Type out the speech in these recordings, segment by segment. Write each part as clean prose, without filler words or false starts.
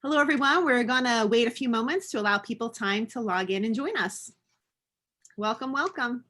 Hello, everyone. We're going to wait a few moments to allow people time to log in and join us. Welcome, welcome.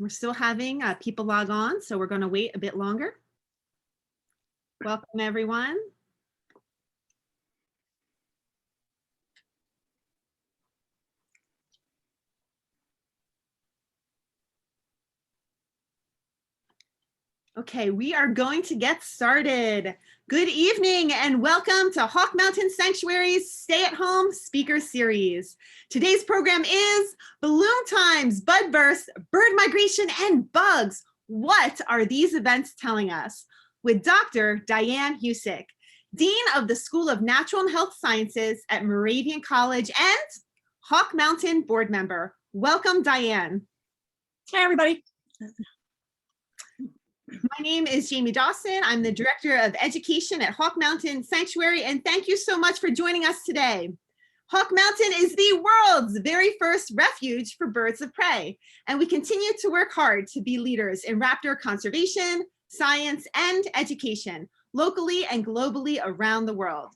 We're still having people log on, so we're going to wait a bit longer. Welcome, everyone. Okay, we are going to get started. Good evening and welcome to Hawk Mountain Sanctuary's Stay-at-Home Speaker Series. Today's program is Balloon Times, Budburst, Bird Migration, and Bugs. What are these events telling us? With Dr. Diane Husic, Dean of the School of Natural and Health Sciences at Moravian College and Hawk Mountain board member. Welcome, Diane. Hi, everybody. My name is Jamie Dawson. I'm the Director of Education at Hawk Mountain Sanctuary, and thank you so much for joining us today. Hawk Mountain is the world's very first refuge for birds of prey, and we continue to work hard to be leaders in raptor conservation, science, and education, locally and globally around the world.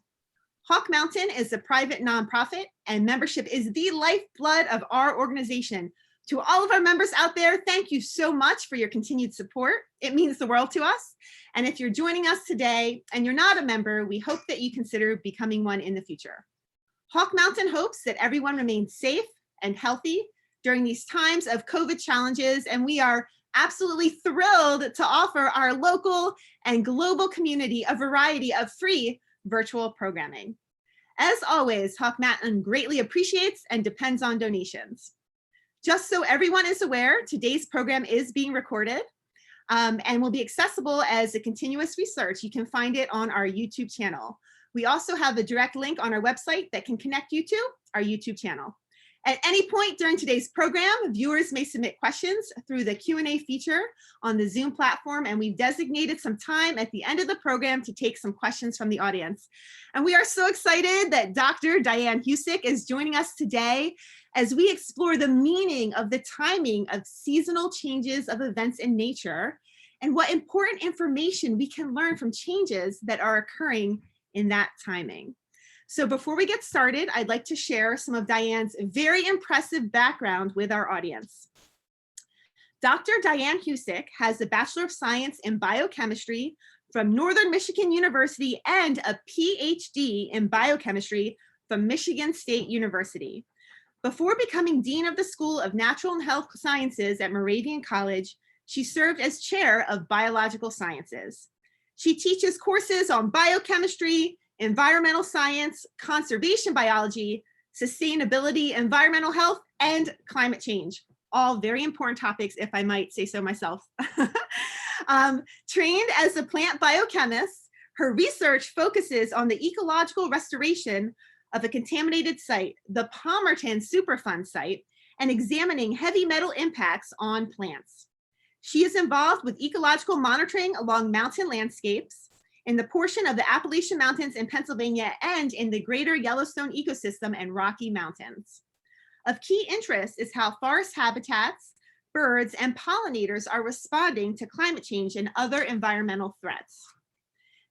Hawk Mountain is a private nonprofit, and membership is the lifeblood of our organization. To all of our members out there, thank you so much for your continued support. It means the world to us. And if you're joining us today and you're not a member, we hope that you consider becoming one in the future. Hawk Mountain hopes that everyone remains safe and healthy during these times of COVID challenges, and we are absolutely thrilled to offer our local and global community a variety of free virtual programming. As always, Hawk Mountain greatly appreciates and depends on donations. Just so everyone is aware, today's program is being recorded and will be accessible as a continuous research. You can find it on our YouTube channel. We also have a direct link on our website that can connect you to our YouTube channel. At any point during today's program, viewers may submit questions through the Q&A feature on the Zoom platform, and we've designated some time at the end of the program to take some questions from the audience. And we are so excited that Dr. Diane Husic is joining us today as we explore the meaning of the timing of seasonal changes of events in nature and what important information we can learn from changes that are occurring in that timing. So before we get started, I'd like to share some of Diane's very impressive background with our audience. Dr. Diane Husic has a Bachelor of Science in Biochemistry from Northern Michigan University and a PhD in Biochemistry from Michigan State University. Before becoming Dean of the School of Natural and Health Sciences at Moravian College, she served as Chair of Biological Sciences. She teaches courses on biochemistry, environmental science, conservation biology, sustainability, environmental health, and climate change. All very important topics, if I might say so myself. Trained as a plant biochemist, her research focuses on the ecological restoration of a contaminated site, the Palmerton Superfund site, and examining heavy metal impacts on plants. She is involved with ecological monitoring along mountain landscapes, in the portion of the Appalachian Mountains in Pennsylvania and in the greater Yellowstone ecosystem and Rocky Mountains. Of key interest is how forest habitats, birds, and pollinators are responding to climate change and other environmental threats.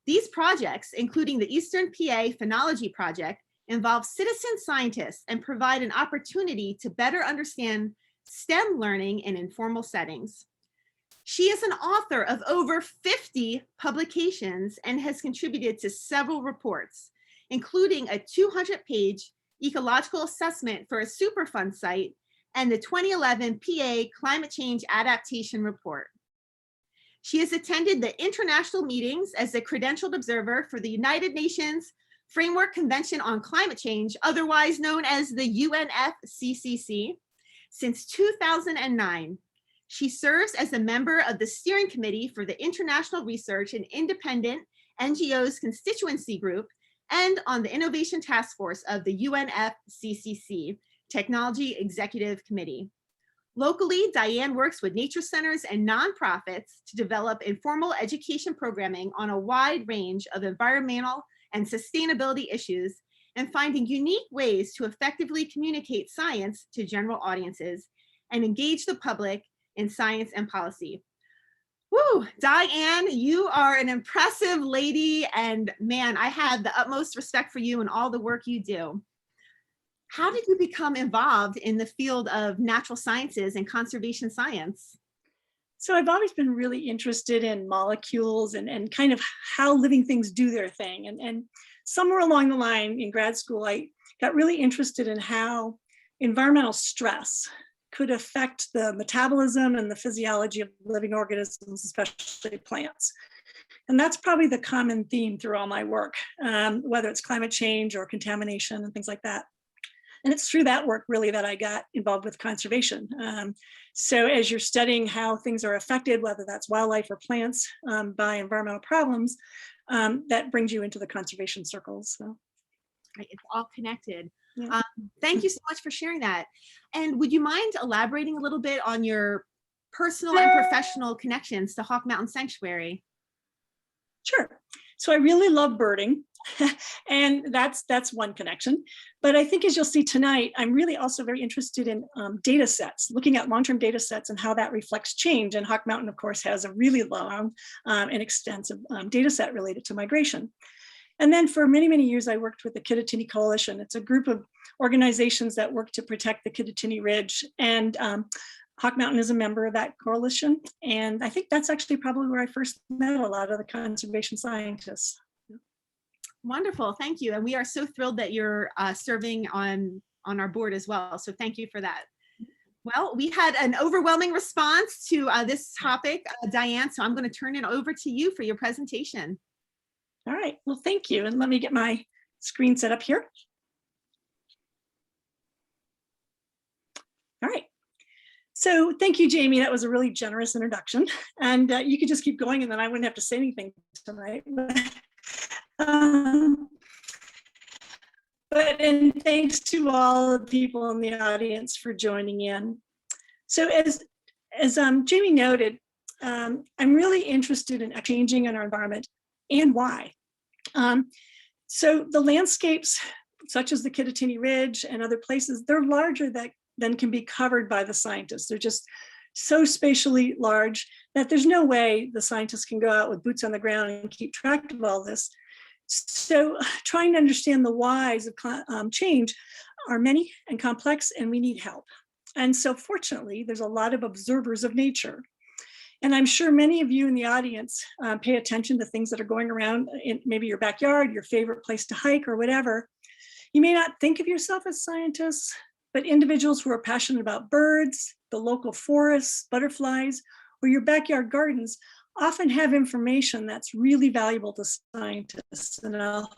These projects, including the Eastern PA Phenology Project, involve citizen scientists and provide an opportunity to better understand STEM learning in informal settings. She is an author of over 50 publications and has contributed to several reports, including a 200-page ecological assessment for a Superfund site and the 2011 PA Climate Change Adaptation Report. She has attended the international meetings as a credentialed observer for the United Nations Framework Convention on Climate Change, otherwise known as the UNFCCC, since 2009. She serves as a member of the steering committee for the International Research and Independent NGOs Constituency Group and on the Innovation Task Force of the UNFCCC Technology Executive Committee. Locally, Diane works with nature centers and nonprofits to develop informal education programming on a wide range of environmental and sustainability issues, and finding unique ways to effectively communicate science to general audiences and engage the public in science and policy. Woo, Diane, you are an impressive lady, and man, I have the utmost respect for you and all the work you do. How did you become involved in the field of natural sciences and conservation science? So I've always been really interested in molecules and kind of how living things do their thing. And somewhere along the line in grad school, I got really interested in how environmental stress could affect the metabolism and the physiology of living organisms, especially plants. And that's probably the common theme through all my work, whether it's climate change or contamination and things like that. And it's through that work really that I got involved with conservation. So as you're studying how things are affected, whether that's wildlife or plants, by environmental problems, that brings you into the conservation circles. So. Right, it's all connected. Yeah. Thank you so much for sharing that. And would you mind elaborating a little bit on your personal and professional connections to Hawk Mountain Sanctuary? Sure. So I really love birding, and that's one connection. But I think as you'll see tonight, I'm really also very interested in data sets, looking at long-term data sets and how that reflects change. And Hawk Mountain, of course, has a really long and extensive data set related to migration. And then for many, many years, I worked with the Kittatinny Coalition. It's a group of organizations that work to protect the Kittatinny Ridge. And Hawk Mountain is a member of that coalition. And I think that's actually probably where I first met a lot of the conservation scientists. Wonderful, thank you. And we are so thrilled that you're serving on our board as well. So thank you for that. Well, we had an overwhelming response to this topic, Diane, so I'm going to turn it over to you for your presentation. All right, well, thank you. And let me get my screen set up here. All right. So thank you, Jamie. That was a really generous introduction. And you could just keep going and then I wouldn't have to say anything tonight. And thanks to all the people in the audience for joining in. So as Jamie noted, I'm really interested in changing in our environment and why. So the landscapes, such as the Kittatinny Ridge and other places, they're larger than can be covered by the scientists. They're just so spatially large that there's no way the scientists can go out with boots on the ground and keep track of all this. So trying to understand the whys of change are many and complex, and we need help. And so fortunately, there's a lot of observers of nature. And I'm sure many of you in the audience pay attention to things that are going around in maybe your backyard, your favorite place to hike or whatever. You may not think of yourself as scientists, but individuals who are passionate about birds, the local forests, butterflies, or your backyard gardens often have information that's really valuable to scientists. And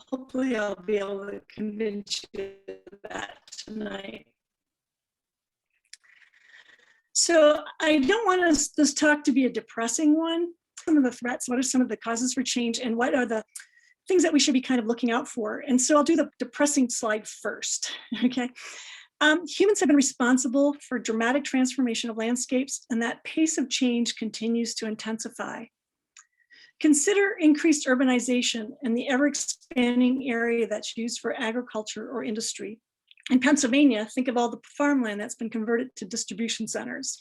hopefully I'll be able to convince you of that tonight. So I don't want this talk to be a depressing one. Some of the threats, what are some of the causes for change, and what are the things that we should be kind of looking out for? And so I'll do the depressing slide first, okay? Humans have been responsible for dramatic transformation of landscapes, and that pace of change continues to intensify. Consider increased urbanization and the ever-expanding area that's used for agriculture or industry. In Pennsylvania, think of all the farmland that's been converted to distribution centers.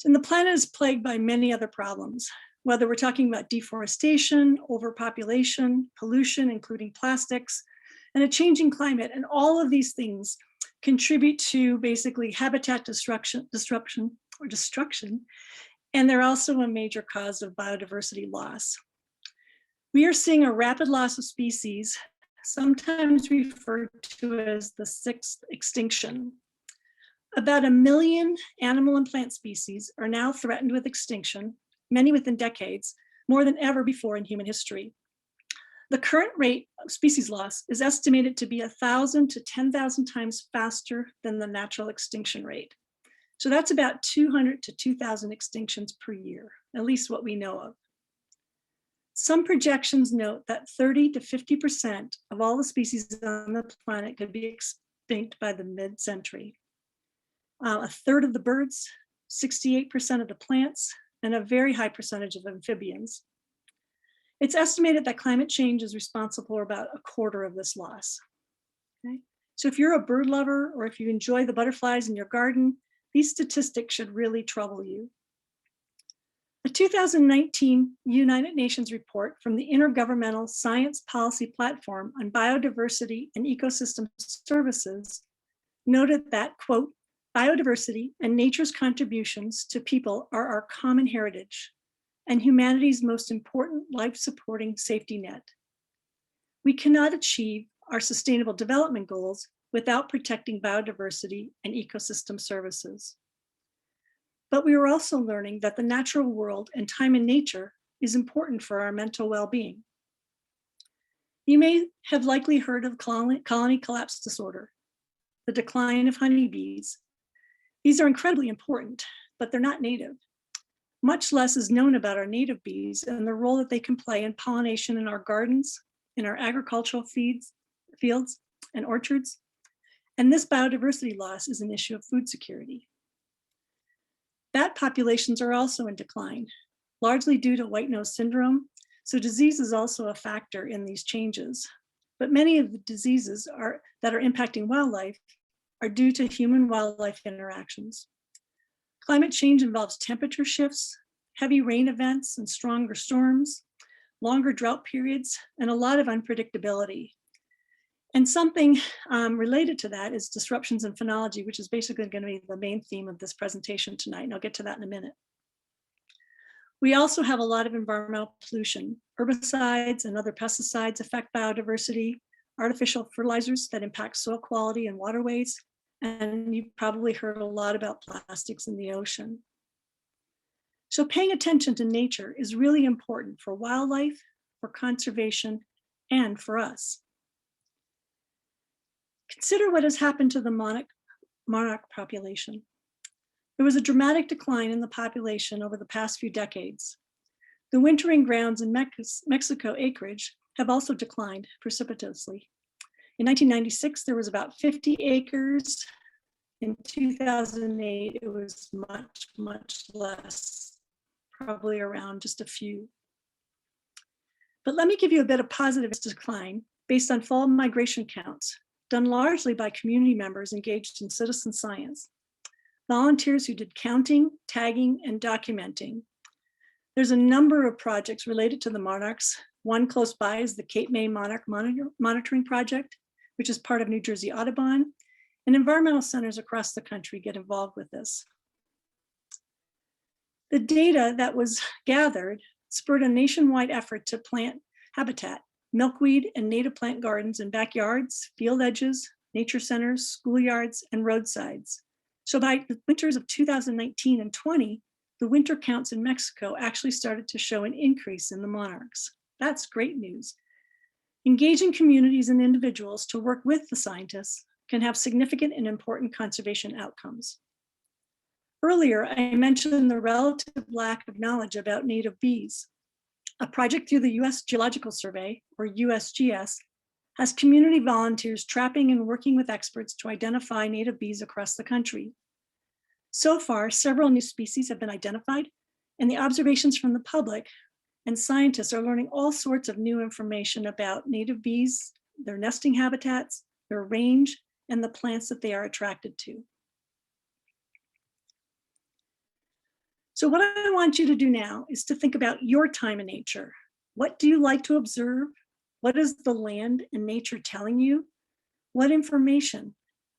And the planet is plagued by many other problems, whether we're talking about deforestation, overpopulation, pollution, including plastics, and a changing climate. And all of these things contribute to basically habitat destruction, and they're also a major cause of biodiversity loss. We are seeing a rapid loss of species, sometimes referred to as the sixth extinction. About 1 million animal and plant species are now threatened with extinction, many within decades, more than ever before in human history. The current rate of species loss is estimated to be 1,000 to 10,000 times faster than the natural extinction rate. So that's about 200 to 2,000 extinctions per year, at least what we know of. Some projections note that 30 to 50% of all the species on the planet could be extinct by the mid-century. a third of the birds, 68% of the plants, and a very high percentage of amphibians. It's estimated that climate change is responsible for about a quarter of this loss. Okay? So if you're a bird lover or if you enjoy the butterflies in your garden, these statistics should really trouble you. A 2019 United Nations report from the Intergovernmental Science Policy Platform on Biodiversity and Ecosystem Services noted that, quote, biodiversity and nature's contributions to people are our common heritage and humanity's most important life-supporting safety net. We cannot achieve our sustainable development goals without protecting biodiversity and ecosystem services. But we are also learning that the natural world and time in nature is important for our mental well-being. You may have likely heard of colony collapse disorder, the decline of honeybees. These are incredibly important, but they're not native. Much less is known about our native bees and the role that they can play in pollination in our gardens, in our agricultural fields and orchards. And this biodiversity loss is an issue of food security. Bat populations are also in decline, largely due to white nose syndrome. So disease is also a factor in these changes. But many of the diseases that are impacting wildlife are due to human-wildlife interactions. Climate change involves temperature shifts, heavy rain events and stronger storms, longer drought periods, and a lot of unpredictability. And something related to that is disruptions in phenology, which is basically going to be the main theme of this presentation tonight, and I'll get to that in a minute. We also have a lot of environmental pollution. Herbicides and other pesticides affect biodiversity, artificial fertilizers that impact soil quality and waterways, and you've probably heard a lot about plastics in the ocean. So paying attention to nature is really important for wildlife, for conservation, and for us. Consider what has happened to the monarch population. There was a dramatic decline in the population over the past few decades. The wintering grounds in Mexico acreage have also declined precipitously. In 1996, there was about 50 acres. In 2008, it was much, much less, probably around just a few. But let me give you a bit of positive decline based on fall migration counts, done largely by community members engaged in citizen science, volunteers who did counting, tagging, and documenting. There's a number of projects related to the monarchs. One close by is the Cape May Monarch Monitoring Project, which is part of New Jersey Audubon, and environmental centers across the country get involved with this. The data that was gathered spurred a nationwide effort to plant habitat, milkweed and native plant gardens in backyards, field edges, nature centers, schoolyards, and roadsides. So by the winters of 2019 and 20, the winter counts in Mexico actually started to show an increase in the monarchs. That's great news. Engaging communities and individuals to work with the scientists can have significant and important conservation outcomes. Earlier, I mentioned the relative lack of knowledge about native bees. A project through the US Geological Survey, or USGS, has community volunteers trapping and working with experts to identify native bees across the country. So far, several new species have been identified, and the observations from the public and scientists are learning all sorts of new information about native bees, their nesting habitats, their range, and the plants that they are attracted to. So what I want you to do now is to think about your time in nature. What do you like to observe? What is the land and nature telling you? What information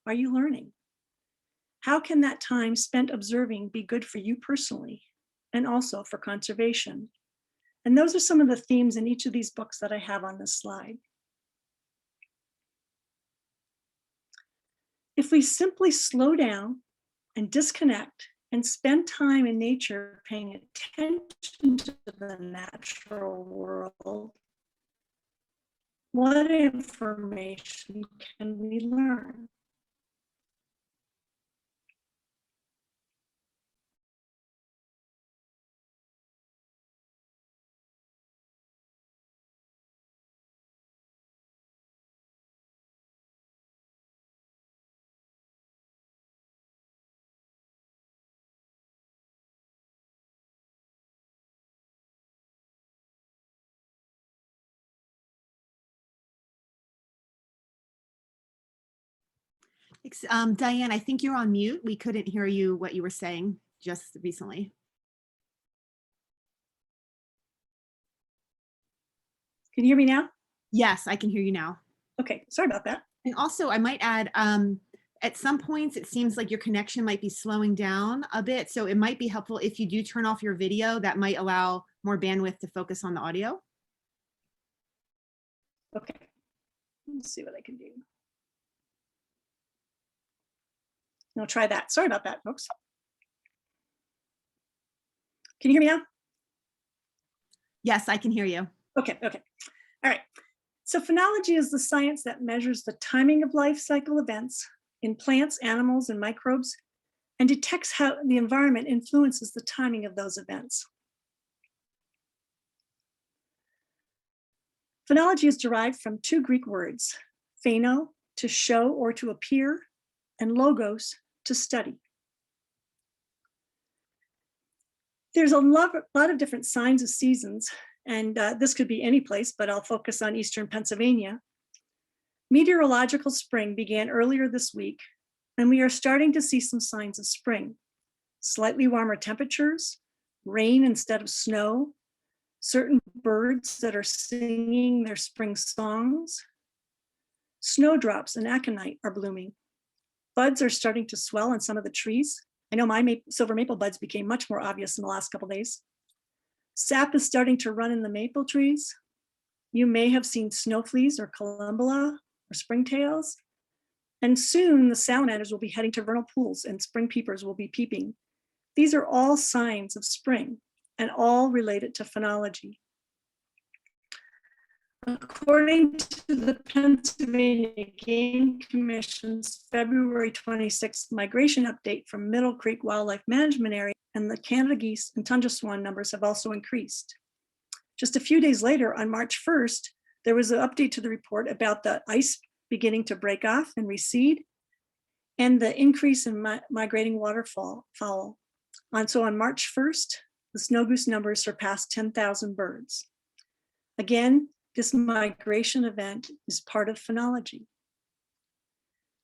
are you learning? How can that time spent observing be good for you personally and also for conservation? And those are some of the themes in each of these books that I have on this slide. If we simply slow down and disconnect and spend time in nature paying attention to the natural world, what information can we learn? Diane, I think you're on mute. We couldn't hear you, what you were saying just recently. Can you hear me now? Yes, I can hear you now. Okay, sorry about that. And also, I might add, at some points, it seems like your connection might be slowing down a bit. So it might be helpful if you do turn off your video. That might allow more bandwidth to focus on the audio. Okay, let's see what I can do. I'll try that. Sorry about that, folks. Can you hear me now? Yes, I can hear you. Okay. All right. So phenology is the science that measures the timing of life cycle events in plants, animals, and microbes, and detects how the environment influences the timing of those events. Phenology is derived from two Greek words, pheno, to show or to appear, and logos, to study. There's a lot of different signs of seasons, and this could be any place, but I'll focus on Eastern Pennsylvania. Meteorological spring began earlier this week, and we are starting to see some signs of spring. Slightly warmer temperatures, rain instead of snow, certain birds that are singing their spring songs. Snowdrops and aconite are blooming. Buds are starting to swell on some of the trees. I know my silver maple buds became much more obvious in the last couple of days. Sap is starting to run in the maple trees. You may have seen snow fleas or columbella or springtails. And soon the salamanders will be heading to vernal pools and spring peepers will be peeping. These are all signs of spring and all related to phenology. According to the Pennsylvania Game Commission's February 26th migration update from Middle Creek Wildlife Management Area, and the Canada geese and tundra swan numbers have also increased. Just a few days later, on March 1st, there was an update to the report about the ice beginning to break off and recede, and the increase in migrating waterfowl. So on March 1st, the snow goose numbers surpassed 10,000 birds. Again, this migration event is part of phenology.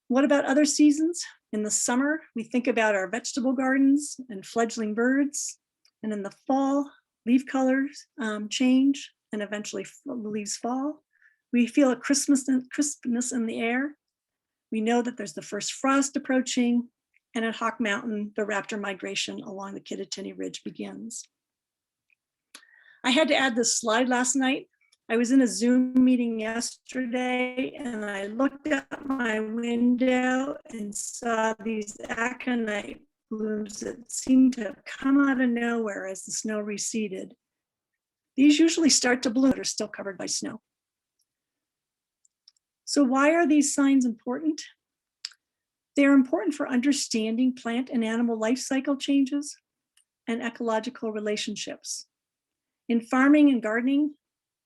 What about other seasons? In the summer, we think about our vegetable gardens and fledgling birds. And in the fall, leaf colors change and eventually leaves fall. We feel a crispness in the air. We know that there's the first frost approaching. And at Hawk Mountain, the raptor migration along the Kittatinny Ridge begins. I had to add this slide last night. I was in a Zoom meeting yesterday and I looked out my window and saw these aconite blooms that seemed to have come out of nowhere as the snow receded. These usually start to bloom but are still covered by snow. So why are these signs important? They're important for understanding plant and animal life cycle changes and ecological relationships. In farming and gardening,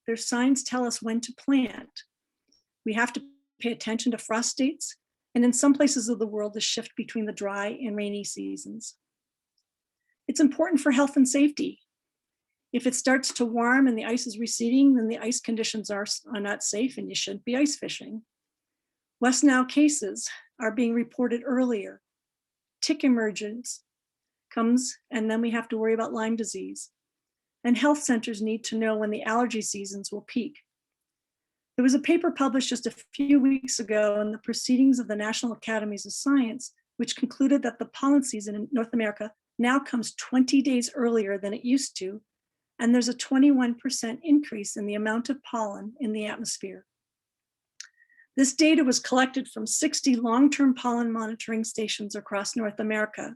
their signs tell us when to plant. We have to pay attention to frost dates, and in some places of the world, the shift between the dry and rainy seasons. It's important for health and safety. If it starts to warm and the ice is receding, then the ice conditions are not safe and you shouldn't be ice fishing. West Nile cases are being reported earlier. Tick emergence comes, and then we have to worry about Lyme disease. And health centers need to know when the allergy seasons will peak. There was a paper published just a few weeks ago in the Proceedings of the National Academies of Science, which concluded that the pollen season in North America now comes 20 days earlier than it used to, and there's a 21% increase in the amount of pollen in the atmosphere. This data was collected from 60 long-term pollen monitoring stations across North America.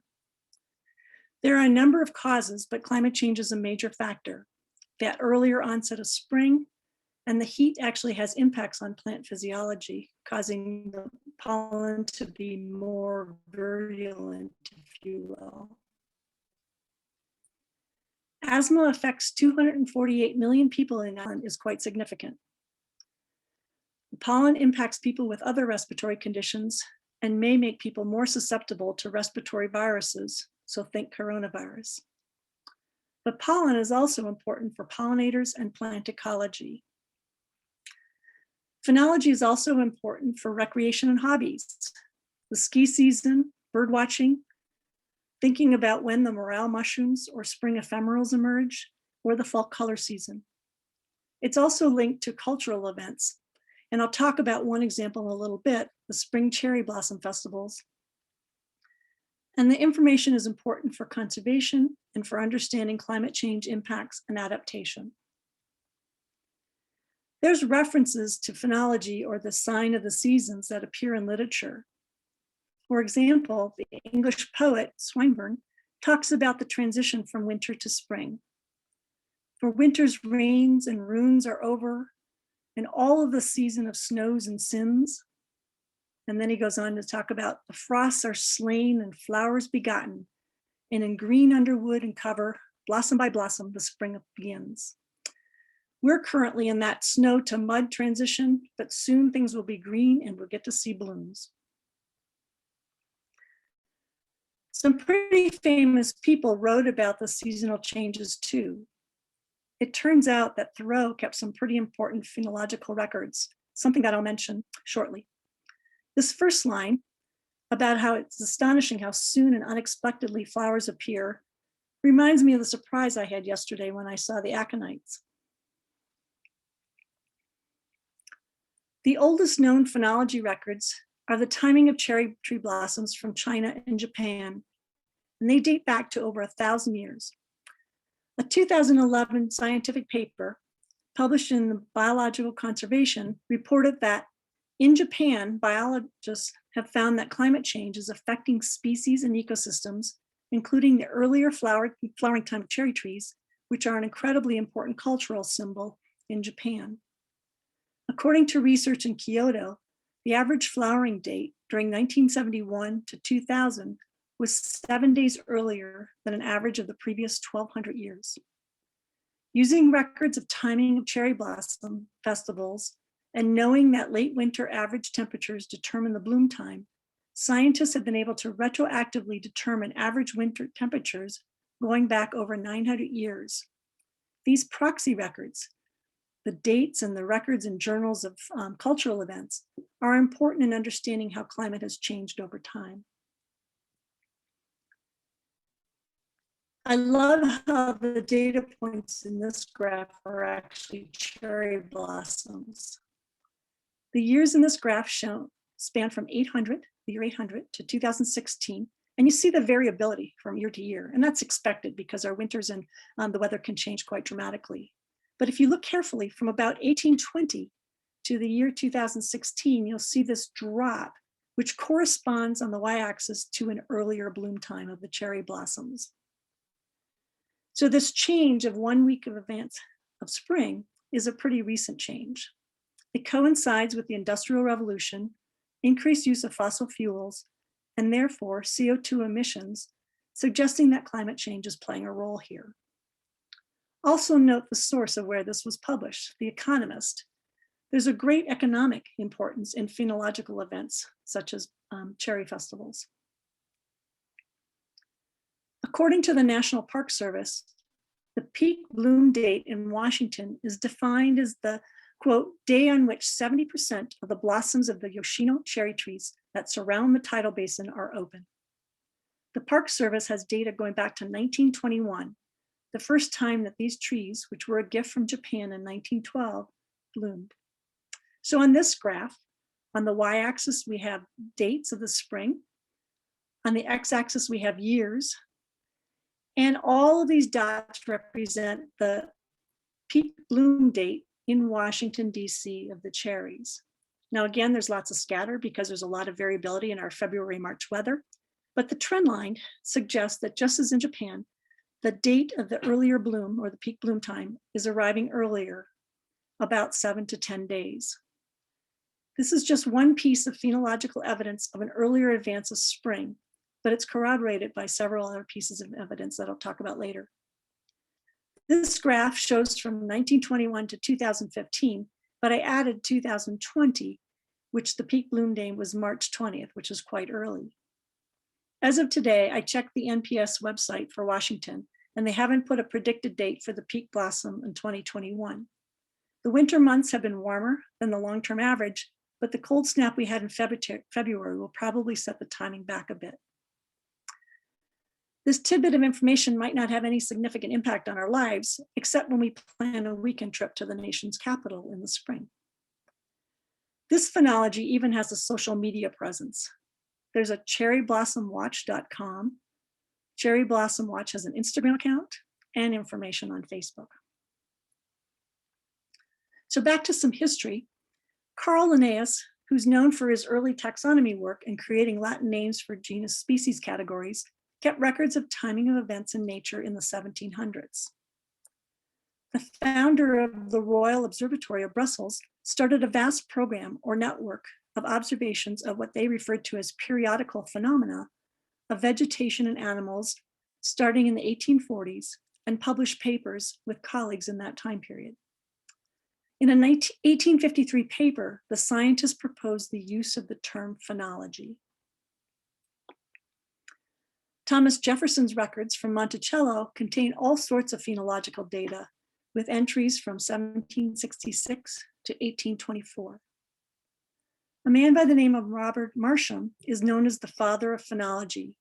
There are a number of causes, but climate change is a major factor. That earlier onset of spring and the heat actually has impacts on plant physiology, causing the pollen to be more virulent, if you will. Asthma affects 248 million people in Ireland is quite significant. The pollen impacts people with other respiratory conditions and may make people more susceptible to respiratory viruses, so think coronavirus. But pollen is also important for pollinators and plant ecology. Phenology is also important for recreation and hobbies. the ski season, bird watching, thinking about when the morel mushrooms or spring ephemerals emerge, or the fall color season. It's also linked to cultural events, and I'll talk about one example in a little bit, the spring cherry blossom festivals. And the information is important for conservation and for understanding climate change impacts and adaptation. There's references to phenology or the sign of the seasons that appear in literature. For example, the English poet Swinburne talks about the transition from winter to spring. For winter's rains and runes are over, and all of the season of snows and sins. And then he goes on to talk about the frosts are slain and flowers begotten, and in green underwood and cover, blossom by blossom, the spring begins. We're currently in that snow to mud transition, but soon things will be green and we'll get to see blooms. Some pretty famous people wrote about the seasonal changes too. It turns out that Thoreau kept some pretty important phenological records, something that I'll mention shortly. This first line about how it's astonishing how soon and unexpectedly flowers appear reminds me of the surprise I had yesterday when I saw the aconites. The oldest known phenology records are the timing of cherry tree blossoms from China and Japan, and they date back to over 1,000 years. A 2011 scientific paper published in the Biological Conservation reported that in Japan, biologists have found that climate change is affecting species and ecosystems, including the earlier flowering time of cherry trees, which are an incredibly important cultural symbol in Japan. According to research in Kyoto, the average flowering date during 1971 to 2000 was 7 days earlier than an average of the previous 1,200 years. Using records of timing of cherry blossom festivals and knowing that late winter average temperatures determine the bloom time, scientists have been able to retroactively determine average winter temperatures going back over 900 years. These proxy records, the dates and the records in journals of cultural events, are important in understanding how climate has changed over time. I love how the data points in this graph are actually cherry blossoms. The years in this graph span from the year 800 to 2016, and you see the variability from year to year, and that's expected because our winters and the weather can change quite dramatically. But if you look carefully from about 1820 to the year 2016, you'll see this drop, which corresponds on the y-axis to an earlier bloom time of the cherry blossoms. So this change of 1 week of advance of spring is a pretty recent change. It coincides with the Industrial Revolution, increased use of fossil fuels, and therefore CO2 emissions, suggesting that climate change is playing a role here. Also note the source of where this was published, The Economist. There's a great economic importance in phenological events, such as cherry festivals. According to the National Park Service, the peak bloom date in Washington is defined as the, quote, day on which 70% of the blossoms of the Yoshino cherry trees that surround the tidal basin are open. The Park Service has data going back to 1921, the first time that these trees, which were a gift from Japan in 1912, bloomed. So on this graph, on the y-axis, we have dates of the spring. On the x-axis, we have years. And all of these dots represent the peak bloom date in Washington, DC of the cherries. Now, again, there's lots of scatter because there's a lot of variability in our February, March weather, but the trend line suggests that just as in Japan, the date of the earlier bloom or the peak bloom time is arriving earlier, about 7 to 10 days. This is just one piece of phenological evidence of an earlier advance of spring, but it's corroborated by several other pieces of evidence that I'll talk about later. This graph shows from 1921 to 2015, but I added 2020, which the peak bloom day was March 20th, which is quite early. As of today, I checked the NPS website for Washington, and they haven't put a predicted date for the peak blossom in 2021. The winter months have been warmer than the long-term average, but the cold snap we had in February will probably set the timing back a bit. This tidbit of information might not have any significant impact on our lives, except when we plan a weekend trip to the nation's capital in the spring. This phenology even has a social media presence. There's a cherryblossomwatch.com. Cherry Blossom Watch has an Instagram account and information on Facebook. So back to some history. Carl Linnaeus, who's known for his early taxonomy work and creating Latin names for genus species categories, kept records of timing of events in nature in the 1700s. The founder of the Royal Observatory of Brussels started a vast program or network of observations of what they referred to as periodical phenomena of vegetation and animals starting in the 1840s, and published papers with colleagues in that time period. In a 1853 paper, the scientists proposed the use of the term phenology. Thomas Jefferson's records from Monticello contain all sorts of phenological data, with entries from 1766 to 1824. A man by the name of Robert Marsham is known as the father of phenology.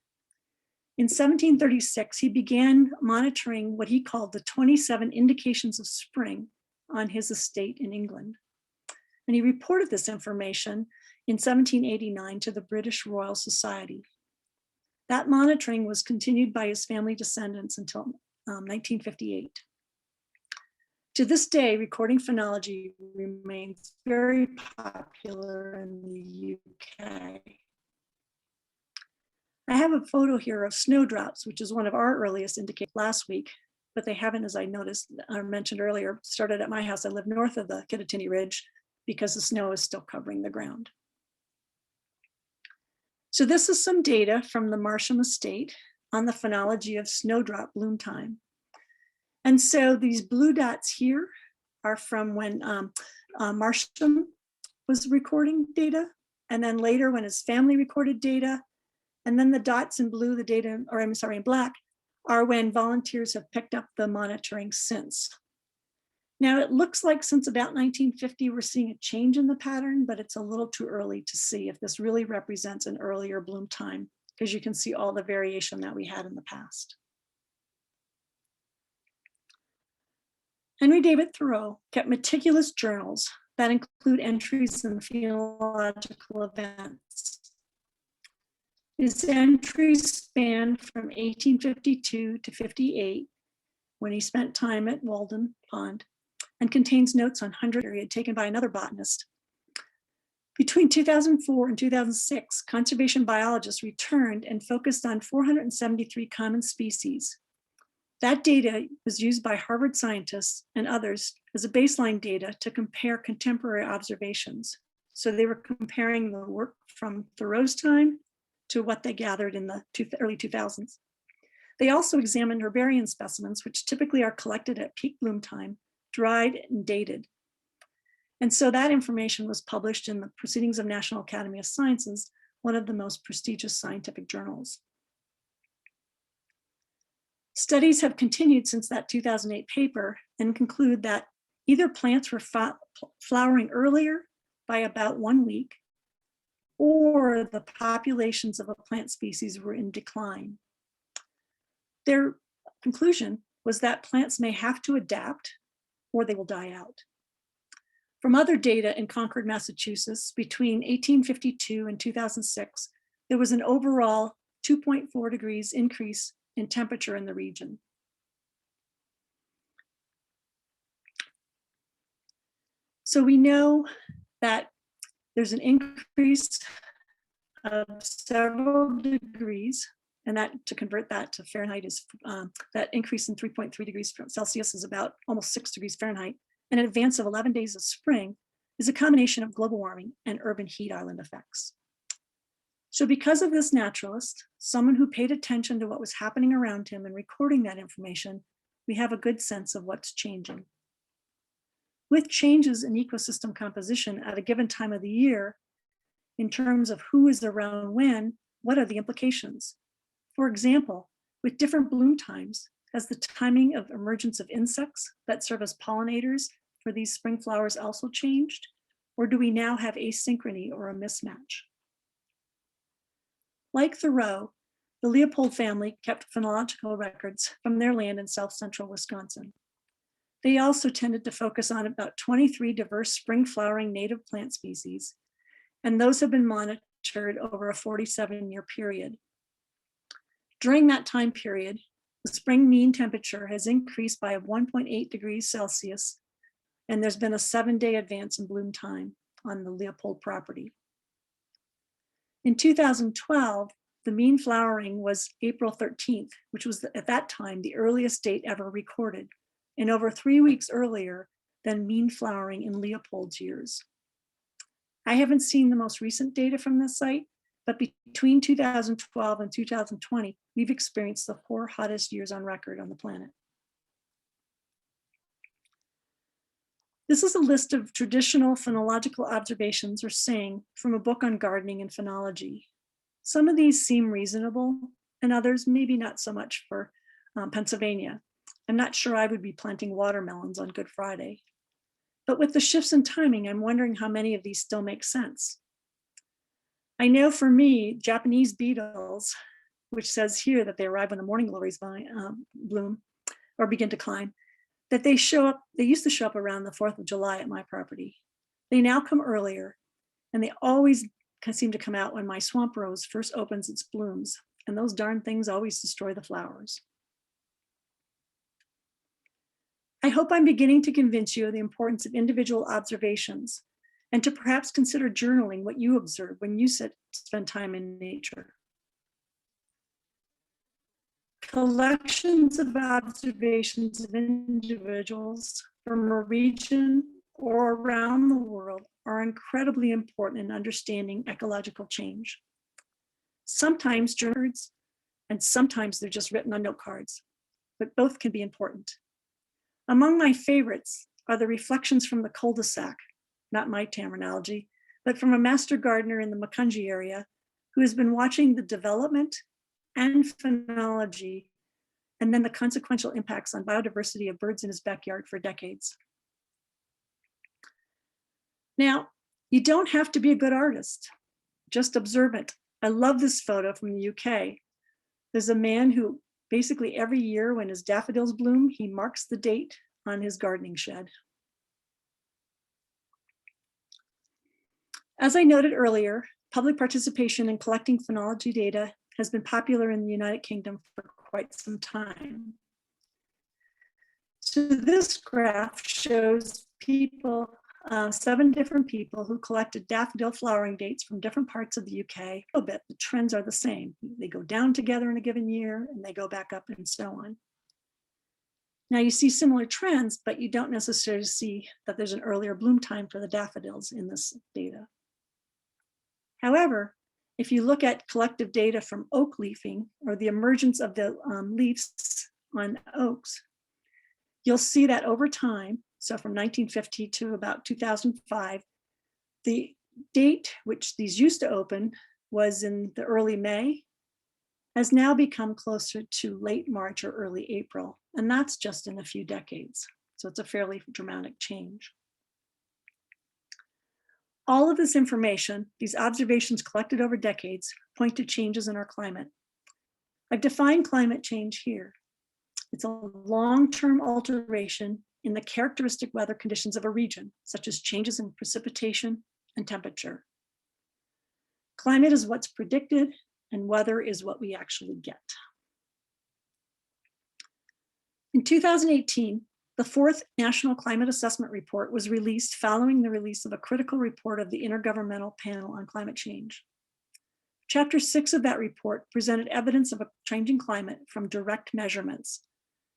In 1736, he began monitoring what he called the 27 indications of spring on his estate in England. And he reported this information in 1789 to the British Royal Society. That monitoring was continued by his family descendants until 1958. To this day, recording phenology remains very popular in the UK. I have a photo here of snowdrops, which is one of our earliest indicators last week, but they haven't, as I noticed or mentioned earlier, started at my house. I live north of the Kittatinny Ridge because the snow is still covering the ground. So this is some data from the Marsham estate on the phenology of snowdrop bloom time. And so these blue dots here are from when Marsham was recording data, and then later when his family recorded data, and then the dots in blue, the data, or I'm sorry, in black, are when volunteers have picked up the monitoring since. Now it looks like since about 1950, we're seeing a change in the pattern, but it's a little too early to see if this really represents an earlier bloom time, because you can see all the variation that we had in the past. Henry David Thoreau kept meticulous journals that include entries in phenological events. His entries span from 1852 to 58, when he spent time at Walden Pond, and contains notes on 100 period taken by another botanist. Between 2004 and 2006, conservation biologists returned and focused on 473 common species. That data was used by Harvard scientists and others as a baseline data to compare contemporary observations. So they were comparing the work from Thoreau's time to what they gathered in the early 2000s. They also examined herbarium specimens, which typically are collected at peak bloom time, dried and dated. And so that information was published in the Proceedings of National Academy of Sciences, one of the most prestigious scientific journals. Studies have continued since that 2008 paper and conclude that either plants were flowering earlier by about 1 week, or the populations of a plant species were in decline. Their conclusion was that plants may have to adapt or they will die out. From other data in Concord, Massachusetts, between 1852 and 2006, there was an overall 2.4 degrees increase in temperature in the region. So we know that there's an increase of several degrees, and that to convert that to Fahrenheit is that increase in 3.3 degrees Celsius is about almost 6 degrees Fahrenheit. And an advance of 11 days of spring is a combination of global warming and urban heat island effects. So because of this naturalist, someone who paid attention to what was happening around him and recording that information, we have a good sense of what's changing. With changes in ecosystem composition at a given time of the year, in terms of who is around when, what are the implications? For example, with different bloom times, has the timing of emergence of insects that serve as pollinators for these spring flowers also changed? Or do we now have asynchrony or a mismatch? Like Thoreau, the Leopold family kept phenological records from their land in south central Wisconsin. They also tended to focus on about 23 diverse spring flowering native plant species, and those have been monitored over a 47-year period. During that time period, the spring mean temperature has increased by 1.8 degrees Celsius, and there's been a 7-day advance in bloom time on the Leopold property. In 2012, the mean flowering was April 13th, which was at that time the earliest date ever recorded, and over 3 weeks earlier than mean flowering in Leopold's years. I haven't seen the most recent data from this site, but between 2012 and 2020, we've experienced the 4 hottest years on record on the planet. This is a list of traditional phenological observations or saying from a book on gardening and phenology. Some of these seem reasonable and others maybe not so much for Pennsylvania. I'm not sure I would be planting watermelons on Good Friday. But with the shifts in timing, I'm wondering how many of these still make sense. I know for me, Japanese beetles, which says here that they arrive when the morning glories bloom or begin to climb, that they used to show up around the 4th of July at my property. They now come earlier, and they always seem to come out when my swamp rose first opens its blooms, and those darn things always destroy the flowers. I hope I'm beginning to convince you of the importance of individual observations and to perhaps consider journaling what you observe when you spend time in nature. Collections of observations of individuals from a region or around the world are incredibly important in understanding ecological change. Sometimes journals, and sometimes they're just written on note cards, but both can be important. Among my favorites are the reflections from the cul-de-sac, not my terminology, but from a master gardener in the Makunji area who has been watching the development and phenology and then the consequential impacts on biodiversity of birds in his backyard for decades. Now, you don't have to be a good artist, just observe it. I love this photo from the UK. There's a man who basically every year when his daffodils bloom, he marks the date on his gardening shed. As I noted earlier, public participation in collecting phenology data has been popular in the United Kingdom for quite some time. So this graph shows people, 7 different people who collected daffodil flowering dates from different parts of the UK. A little bit, the trends are the same. They go down together in a given year and they go back up and so on. Now you see similar trends, but you don't necessarily see that there's an earlier bloom time for the daffodils in this data. However, if you look at collective data from oak leafing or the emergence of the leaves on oaks, you'll see that over time, so from 1950 to about 2005, the date which these used to open was in the early May, has now become closer to late March or early April, and that's just in a few decades. So it's a fairly dramatic change. All of this information, these observations collected over decades, point to changes in our climate. I've defined climate change here. It's a long-term alteration in the characteristic weather conditions of a region, such as changes in precipitation and temperature. Climate is what's predicted, and weather is what we actually get. In 2018, the 4th National Climate Assessment Report was released following the release of a critical report of the Intergovernmental Panel on Climate Change. Chapter 6 of that report presented evidence of a changing climate from direct measurements.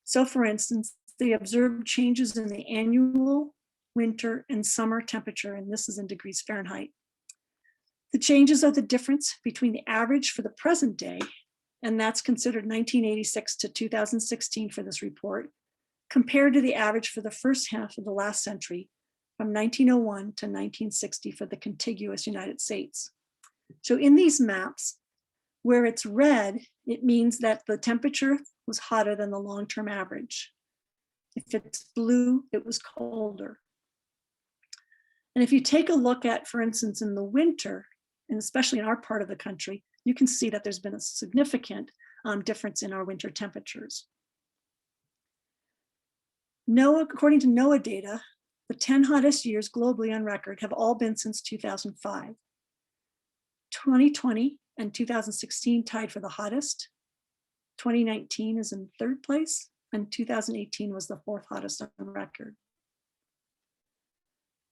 So for instance, they observed changes in the annual, winter, and summer temperature, and this is in degrees Fahrenheit. The changes are the difference between the average for the present day, and that's considered 1986 to 2016 for this report, compared to the average for the first half of the last century, from 1901 to 1960 for the contiguous United States. So in these maps, where it's red, it means that the temperature was hotter than the long-term average. If it's blue, it was colder. And if you take a look at, for instance, in the winter, and especially in our part of the country, you can see that there's been a significant difference in our winter temperatures. According to NOAA data, the 10 hottest years globally on record have all been since 2005. 2020 and 2016 tied for the hottest. 2019 is in third place, and 2018 was the fourth hottest on record.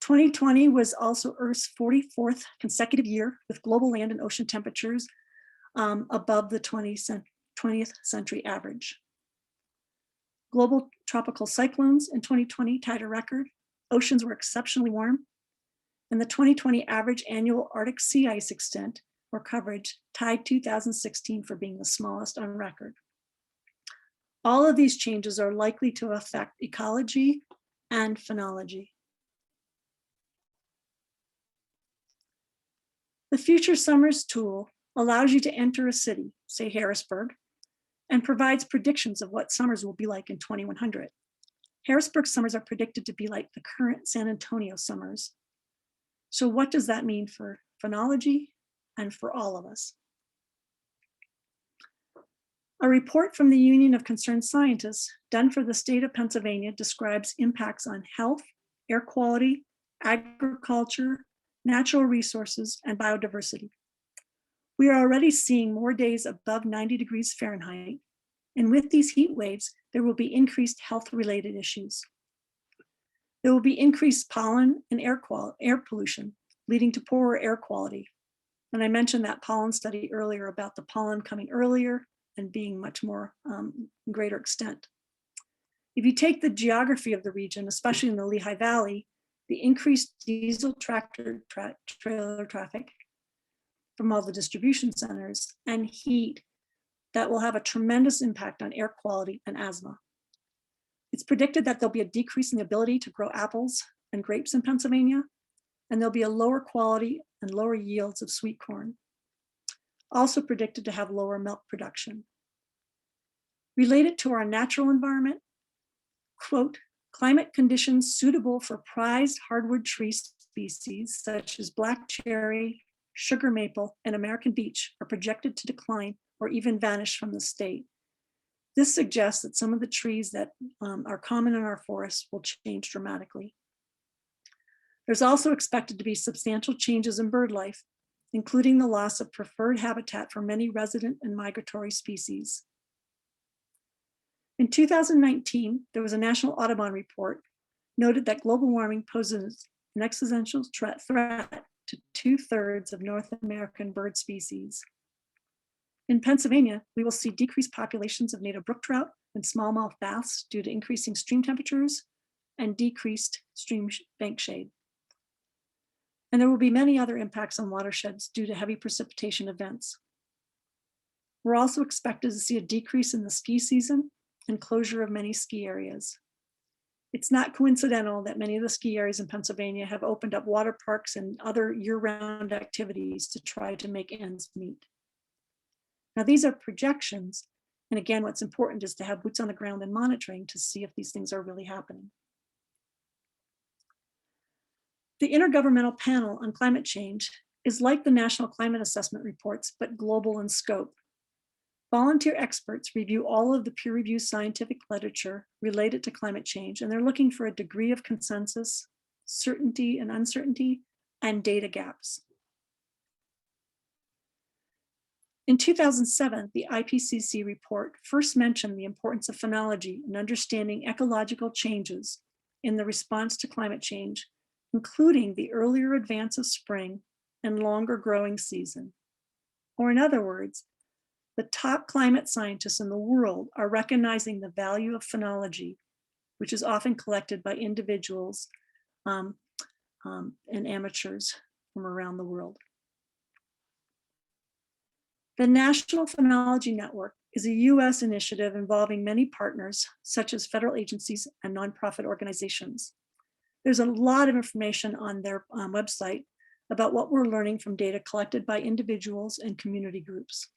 2020 was also Earth's 44th consecutive year with global land and ocean temperatures above the 20th century average. Global tropical cyclones in 2020 tied a record. Oceans were exceptionally warm, and the 2020 average annual Arctic sea ice extent or coverage tied 2016 for being the smallest on record. All of these changes are likely to affect ecology and phenology. The Future Summers tool allows you to enter a city, say Harrisburg, and provides predictions of what summers will be like in 2100. Harrisburg summers are predicted to be like the current San Antonio summers. So what does that mean for phenology and for all of us? A report from the Union of Concerned Scientists done for the state of Pennsylvania describes impacts on health, air quality, agriculture, natural resources, and biodiversity. We are already seeing more days above 90 degrees Fahrenheit, and with these heat waves, there will be increased health-related issues. There will be increased pollen and air pollution, leading to poorer air quality. And I mentioned that pollen study earlier about the pollen coming earlier and being much more greater extent. If you take the geography of the region, especially in the Lehigh Valley, the increased diesel tractor trailer traffic from all the distribution centers and heat, that will have a tremendous impact on air quality and asthma. It's predicted that there'll be a decrease in the ability to grow apples and grapes in Pennsylvania, and there'll be a lower quality and lower yields of sweet corn. Also predicted to have lower milk production. Related to our natural environment, quote, climate conditions suitable for prized hardwood tree species such as black cherry, sugar maple, and American beech are projected to decline or even vanish from the state. This suggests that some of the trees that are common in our forests will change dramatically. There's also expected to be substantial changes in bird life, including the loss of preferred habitat for many resident and migratory species. In 2019, there was a National Audubon report noted that global warming poses an existential threat to 2/3 of North American bird species. In Pennsylvania, we will see decreased populations of native brook trout and smallmouth bass due to increasing stream temperatures and decreased stream bank shade. And there will be many other impacts on watersheds due to heavy precipitation events. We're also expected to see a decrease in the ski season and closure of many ski areas. It's not coincidental that many of the ski areas in Pennsylvania have opened up water parks and other year-round activities to try to make ends meet. Now, these are projections. And again, what's important is to have boots on the ground and monitoring to see if these things are really happening. The Intergovernmental Panel on Climate Change is like the National Climate Assessment reports, but global in scope. Volunteer experts review all of the peer-reviewed scientific literature related to climate change, and they're looking for a degree of consensus, certainty and uncertainty, and data gaps. In 2007, the IPCC report first mentioned the importance of phenology in understanding ecological changes in the response to climate change, including the earlier advance of spring and longer growing season. Or in other words, the top climate scientists in the world are recognizing the value of phenology, which is often collected by individuals and amateurs from around the world. The National Phenology Network is a US initiative involving many partners, such as federal agencies and nonprofit organizations. There's a lot of information on their website about what we're learning from data collected by individuals and community groups.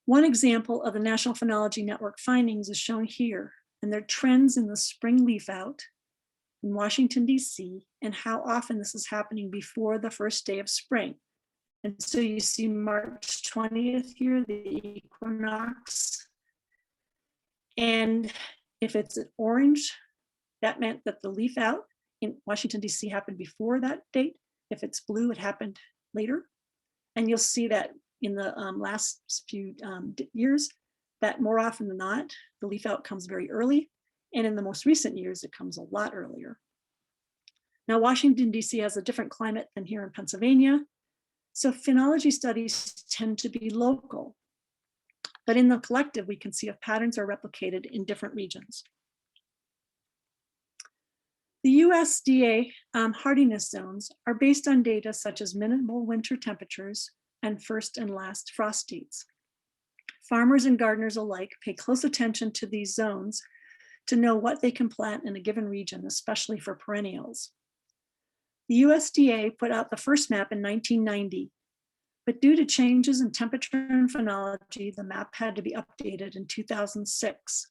One example of the National Phenology Network findings is shown here, and they're trends in the spring leaf out in Washington, D.C., and how often this is happening before the first day of spring. And so you see March 20th here, the equinox. And if it's an orange, that meant that the leaf out in Washington, D.C. happened before that date. If it's blue, it happened later. And you'll see that in the last few years, that more often than not, the leaf out comes very early. And in the most recent years, it comes a lot earlier. Now, Washington, D.C. has a different climate than here in Pennsylvania. So phenology studies tend to be local. But in the collective, we can see if patterns are replicated in different regions. The USDA hardiness zones are based on data such as minimal winter temperatures and first and last frost dates. Farmers and gardeners alike pay close attention to these zones to know what they can plant in a given region, especially for perennials. The USDA put out the first map in 1990, but due to changes in temperature and phenology, the map had to be updated in 2006.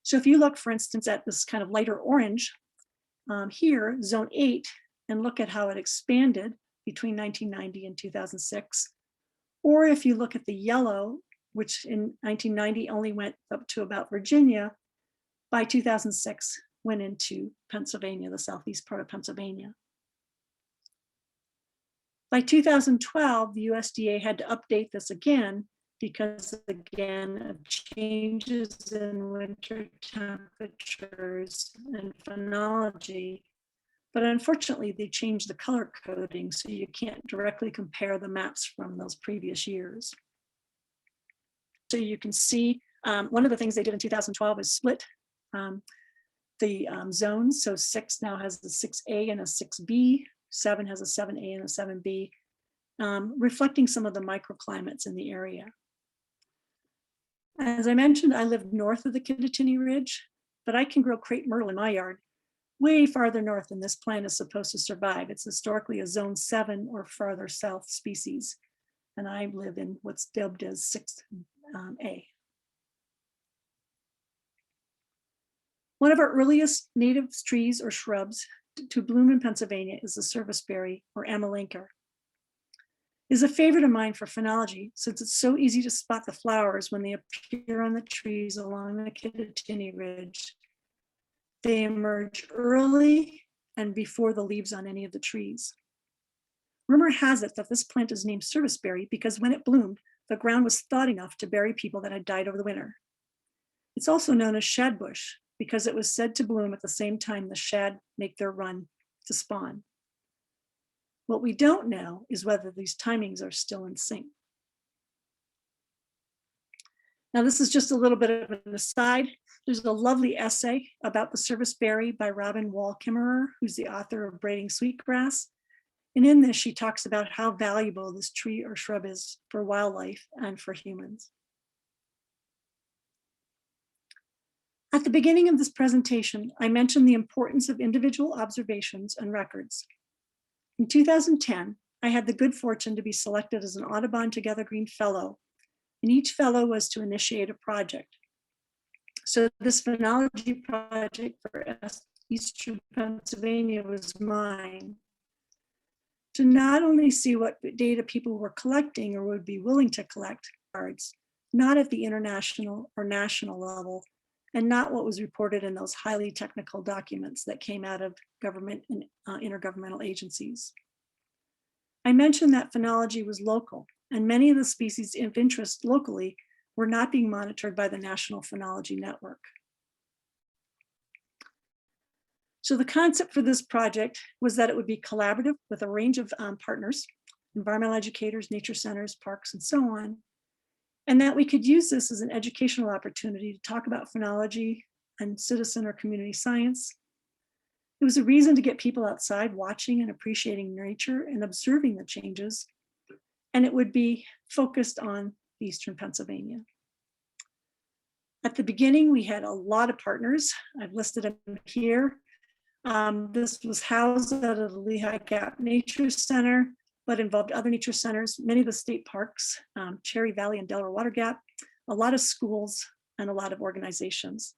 So if you look, for instance, at this kind of lighter orange here, zone 8, and look at how it expanded between 1990 and 2006, or if you look at the yellow, which in 1990 only went up to about Virginia, by 2006 went into Pennsylvania, the southeast part of Pennsylvania. By 2012, the USDA had to update this again because, again, of changes in winter temperatures and phenology. But unfortunately, they changed the color coding, so you can't directly compare the maps from those previous years. So you can see one of the things they did in 2012 is split the zones. So 6 now has a 6A and a 6B. 7 has a 7A and a 7B, reflecting some of the microclimates in the area. As I mentioned, I live north of the Kittatinny Ridge, but I can grow crepe myrtle in my yard way farther north than this plant is supposed to survive. It's historically a zone 7 or farther south species, and I live in what's dubbed as 6A. One of our earliest native trees or shrubs to bloom in Pennsylvania is the serviceberry, or amelanchier. It is a favorite of mine for phenology since it's so easy to spot the flowers when they appear on the trees along the Kittatinny Ridge. They emerge early and before the leaves on any of the trees. Rumor has it that this plant is named serviceberry because when it bloomed, the ground was thawed enough to bury people that had died over the winter. It's also known as shadbush because it was said to bloom at the same time the shad make their run to spawn. What we don't know is whether these timings are still in sync. Now, this is just a little bit of an aside. There's a lovely essay about the serviceberry by Robin Wall Kimmerer, who's the author of Braiding Sweetgrass. And in this, she talks about how valuable this tree or shrub is for wildlife and for humans. At the beginning of this presentation, I mentioned the importance of individual observations and records. In 2010, I had the good fortune to be selected as an Audubon Together Green Fellow, and each fellow was to initiate a project. So this phenology project for Eastern Pennsylvania was mine, to not only see what data people were collecting or would be willing to collect cards, not at the international or national level, and not what was reported in those highly technical documents that came out of government and intergovernmental agencies. I mentioned that phenology was local, and many of the species of interest locally were not being monitored by the National Phenology Network. So the concept for this project was that it would be collaborative with a range of partners, environmental educators, nature centers, parks, and so on, and that we could use this as an educational opportunity to talk about phenology and citizen or community science. It was a reason to get people outside watching and appreciating nature and observing the changes, and it would be focused on Eastern Pennsylvania. At the beginning, we had a lot of partners. I've listed them here. This was housed at the Lehigh Gap Nature Center, but involved other nature centers, many of the state parks, Cherry Valley and Delaware Water Gap, a lot of schools, and a lot of organizations.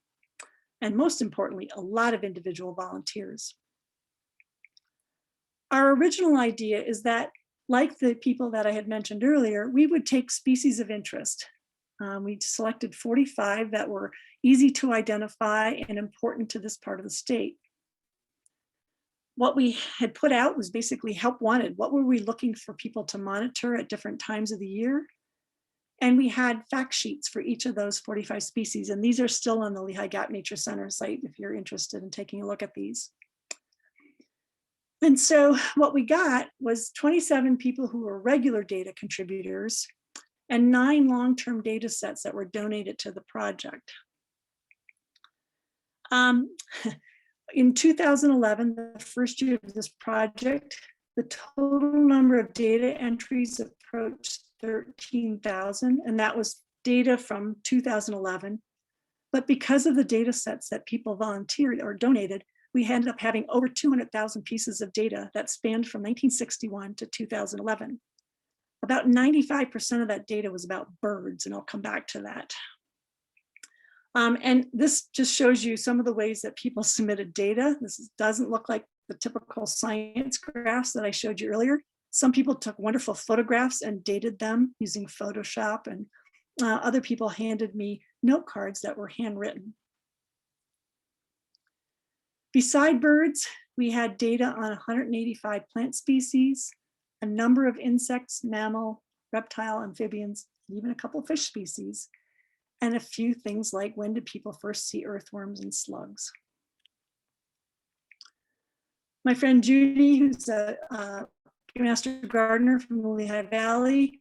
and most importantly, a lot of individual volunteers. Our original idea is that, like the people that I had mentioned earlier, we would take species of interest. We selected 45 that were easy to identify and important to this part of the state. What we had put out was basically help wanted. What were we looking for people to monitor at different times of the year? And we had fact sheets for each of those 45 species. And these are still on the Lehigh Gap Nature Center site if you're interested in taking a look at these. And so what we got was 27 people who were regular data contributors and 9 long-term data sets that were donated to the project. In 2011, the first year of this project, the total number of data entries approached 13,000, and that was data from 2011. But because of the data sets that people volunteered or donated, we ended up having over 200,000 pieces of data that spanned from 1961 to 2011. About 95% of that data was about birds, and I'll come back to that. And this just shows you some of the ways that people submitted data. This doesn't look like the typical science graphs that I showed you earlier. Some people took wonderful photographs and dated them using Photoshop, and other people handed me note cards that were handwritten. Beside birds, we had data on 185 plant species, a number of insects, mammal, reptile, amphibians, and even a couple of fish species, and a few things like when did people first see earthworms and slugs. My friend Judy, who's a master gardener from the Lehigh Valley,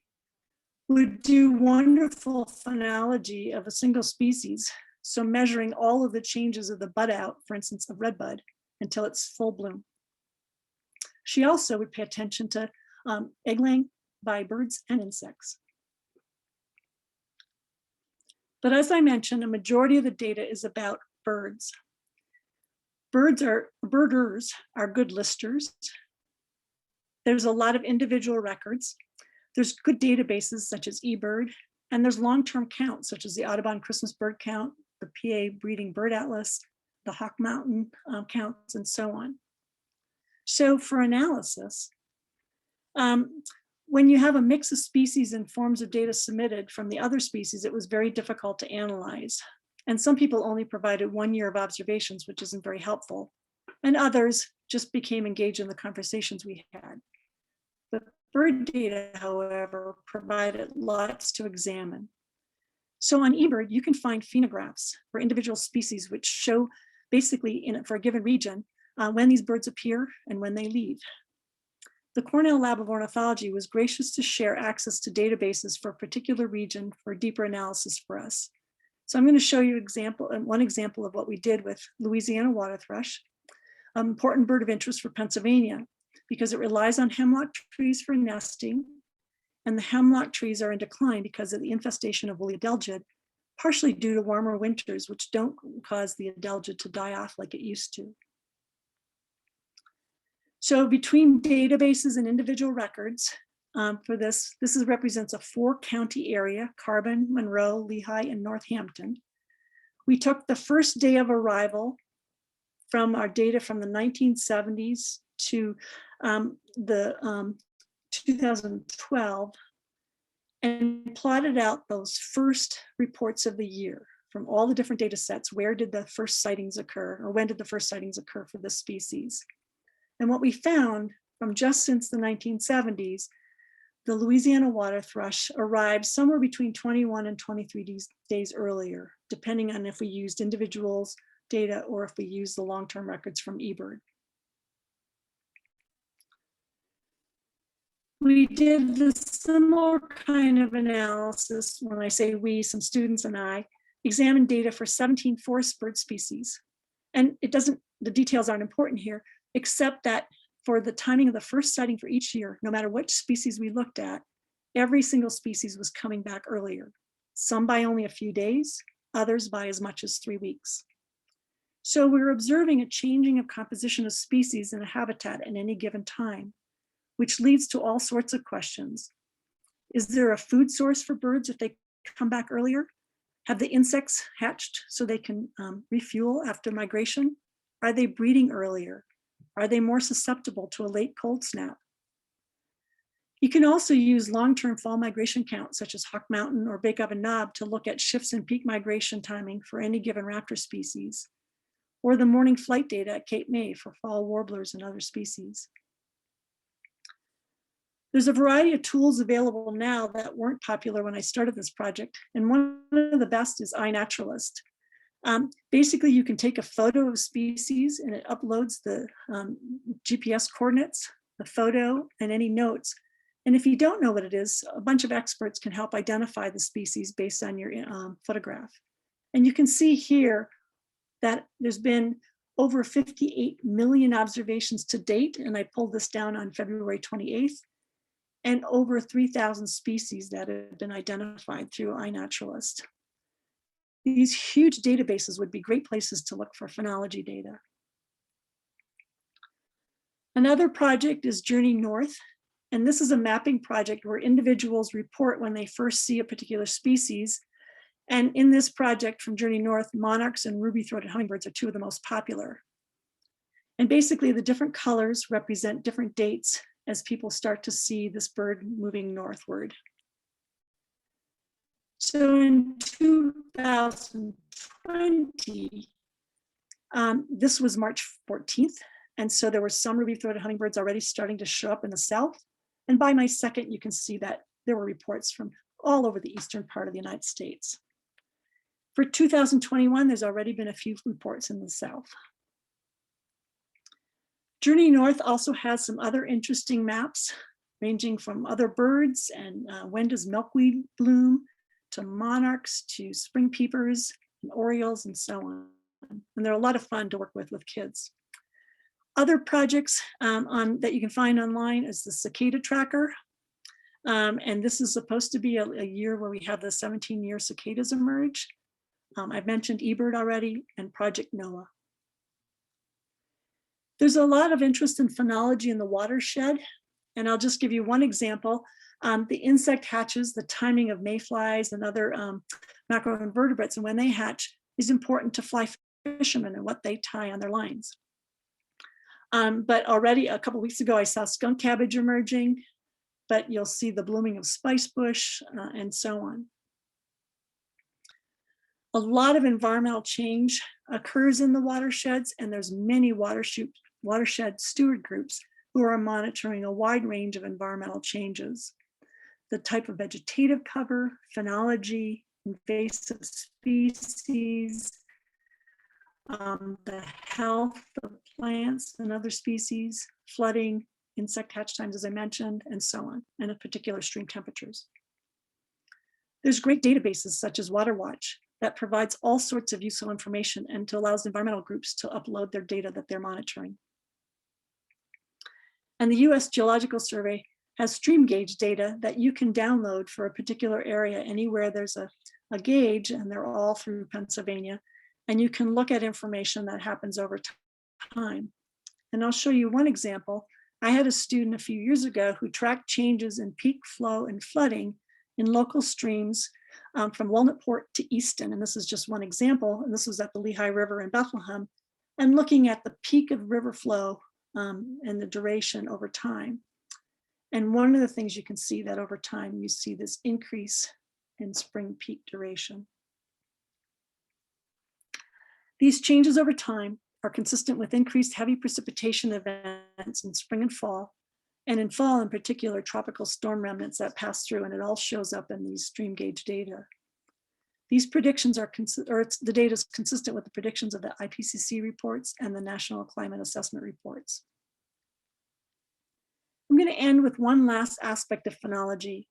would do wonderful phenology of a single species. So measuring all of the changes of the bud out, for instance, of redbud, until it's full bloom. She also would pay attention to egg laying by birds and insects. But as I mentioned, a majority of the data is about birds. Birders are good listers. There's a lot of individual records. There's good databases such as eBird, and there's long-term counts such as the Audubon Christmas bird count, the PA Breeding Bird Atlas, the Hawk Mountain counts, and so on. So for analysis, when you have a mix of species and forms of data submitted from the other species, it was very difficult to analyze. And some people only provided 1 year of observations, which isn't very helpful. And others just became engaged in the conversations we had. The bird data, however, provided lots to examine. So on eBird, you can find phenographs for individual species, which show basically for a given region, when these birds appear and when they leave. The Cornell Lab of Ornithology was gracious to share access to databases for a particular region for deeper analysis for us. So I'm going to show you one example of what we did with Louisiana Waterthrush, an important bird of interest for Pennsylvania, because it relies on hemlock trees for nesting, and the hemlock trees are in decline because of the infestation of woolly adelgid, partially due to warmer winters, which don't cause the adelgid to die off like it used to. So between databases and individual records, for this represents a 4-county area: Carbon, Monroe, Lehigh, and Northampton. We took the first day of arrival from our data from the 1970s to the 2012 and plotted out those first reports of the year from all the different data sets. Where did the first sightings occur, or when did the first sightings occur for this species? And what we found from just since the 1970s, the Louisiana waterthrush arrived somewhere between 21 and 23 days earlier, depending on if we used individuals data or if we used the long-term records from eBird. We did the similar kind of analysis. When I say we, some students and I examined data for 17 forest bird species. And the details aren't important here, except that for the timing of the first sighting for each year, no matter which species we looked at, every single species was coming back earlier. Some by only a few days, others by as much as 3 weeks. So we're observing a changing of composition of species in a habitat at any given time, which leads to all sorts of questions. Is there a food source for birds if they come back earlier? Have the insects hatched so they can refuel after migration? Are they breeding earlier? Are they more susceptible to a late cold snap? You can also use long-term fall migration counts, such as Hawk Mountain or Bake Oven Knob, to look at shifts in peak migration timing for any given raptor species, or the morning flight data at Cape May for fall warblers and other species. There's a variety of tools available now that weren't popular when I started this project, and one of the best is iNaturalist. Basically, you can take a photo of species and it uploads the GPS coordinates, the photo, and any notes. And if you don't know what it is, a bunch of experts can help identify the species based on your photograph. And you can see here that there's been over 58 million observations to date, and I pulled this down on February 28th, and over 3,000 species that have been identified through iNaturalist. These huge databases would be great places to look for phenology data. Another project is Journey North, and this is a mapping project where individuals report when they first see a particular species. And in this project from Journey North, monarchs and ruby-throated hummingbirds are two of the most popular. And basically the different colors represent different dates as people start to see this bird moving northward. So in 2020, this was March 14th. And so there were some ruby-throated hummingbirds already starting to show up in the south. And by May 2nd, you can see that there were reports from all over the eastern part of the United States. For 2021, there's already been a few reports in the south. Journey North also has some other interesting maps, ranging from other birds and when does milkweed bloom, to monarchs, to spring peepers, and orioles, and so on. And they're a lot of fun to work with kids. Other projects that you can find online is the cicada tracker. And this is supposed to be a year where we have the 17-year cicadas emerge. I've mentioned eBird already, and Project NOAA. There's a lot of interest in phenology in the watershed, and I'll just give you one example. The insect hatches, the timing of mayflies and other macroinvertebrates, and when they hatch is important to fly fishermen and what they tie on their lines. But already a couple weeks ago, I saw skunk cabbage emerging, but you'll see the blooming of spice bush and so on. A lot of environmental change occurs in the watersheds, and there's many watershed steward groups who are monitoring a wide range of environmental changes. The type of vegetative cover, phenology, invasive species, the health of plants and other species, flooding, insect hatch times, as I mentioned, and so on, and in particular stream temperatures. There's great databases such as WaterWatch that provides all sorts of useful information and allows environmental groups to upload their data that they're monitoring. And the US Geological Survey has stream gauge data that you can download for a particular area anywhere there's a gauge, and they're all through Pennsylvania. And you can look at information that happens over time. And I'll show you one example. I had a student a few years ago who tracked changes in peak flow and flooding in local streams from Walnutport to Easton. And this is just one example. And this was at the Lehigh River in Bethlehem, and looking at the peak of river flow and the duration over time. And one of the things you can see that over time, you see this increase in spring peak duration. These changes over time are consistent with increased heavy precipitation events in spring and fall, and in fall in particular, tropical storm remnants that pass through, and it all shows up in these stream gauge data. These predictions are, the data is consistent with the predictions of the IPCC reports and the National Climate Assessment reports. I'm going to end with one last aspect of phenology.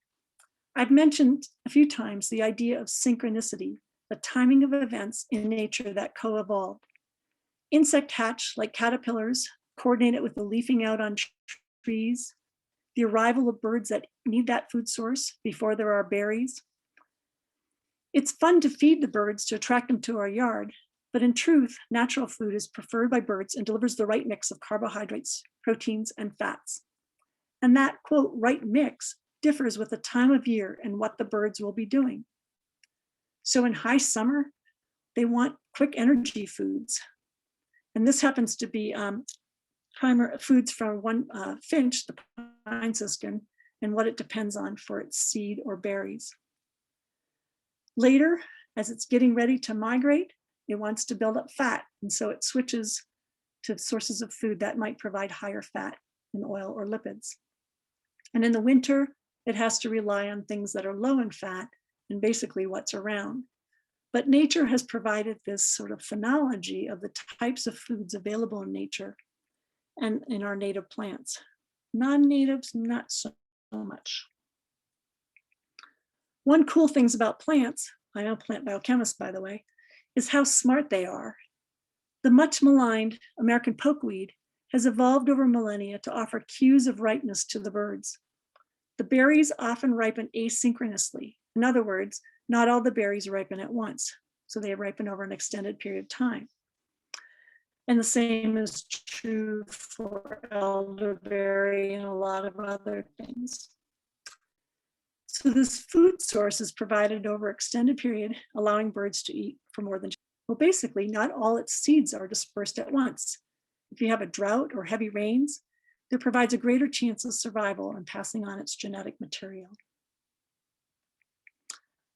I've mentioned a few times the idea of synchronicity, the timing of events in nature that co-evolved. Insect hatch, like caterpillars, coordinated with the leafing out on trees, the arrival of birds that need that food source before there are berries. It's fun to feed the birds to attract them to our yard, but in truth, natural food is preferred by birds and delivers the right mix of carbohydrates, proteins, and fats. And that, quote, right mix differs with the time of year and what the birds will be doing. So in high summer, they want quick energy foods. And this happens to be foods from one finch, the pine siskin, and what it depends on for its seed or berries. Later, as it's getting ready to migrate, it wants to build up fat. And so it switches to sources of food that might provide higher fat in oil or lipids. And in the winter, it has to rely on things that are low in fat and basically what's around. But nature has provided this sort of phenology of the types of foods available in nature and in our native plants. Non-natives, not so much. One cool things about plants, I am a plant biochemist, by the way, is how smart they are. The much maligned American pokeweed has evolved over millennia to offer cues of ripeness to the birds. The berries often ripen asynchronously. In other words, not all the berries ripen at once, so they ripen over an extended period of time. And the same is true for elderberry and a lot of other things. So this food source is provided over an extended period, allowing birds to eat for more than, well, basically not all its seeds are dispersed at once. If you have a drought or heavy rains, that provides a greater chance of survival and passing on its genetic material.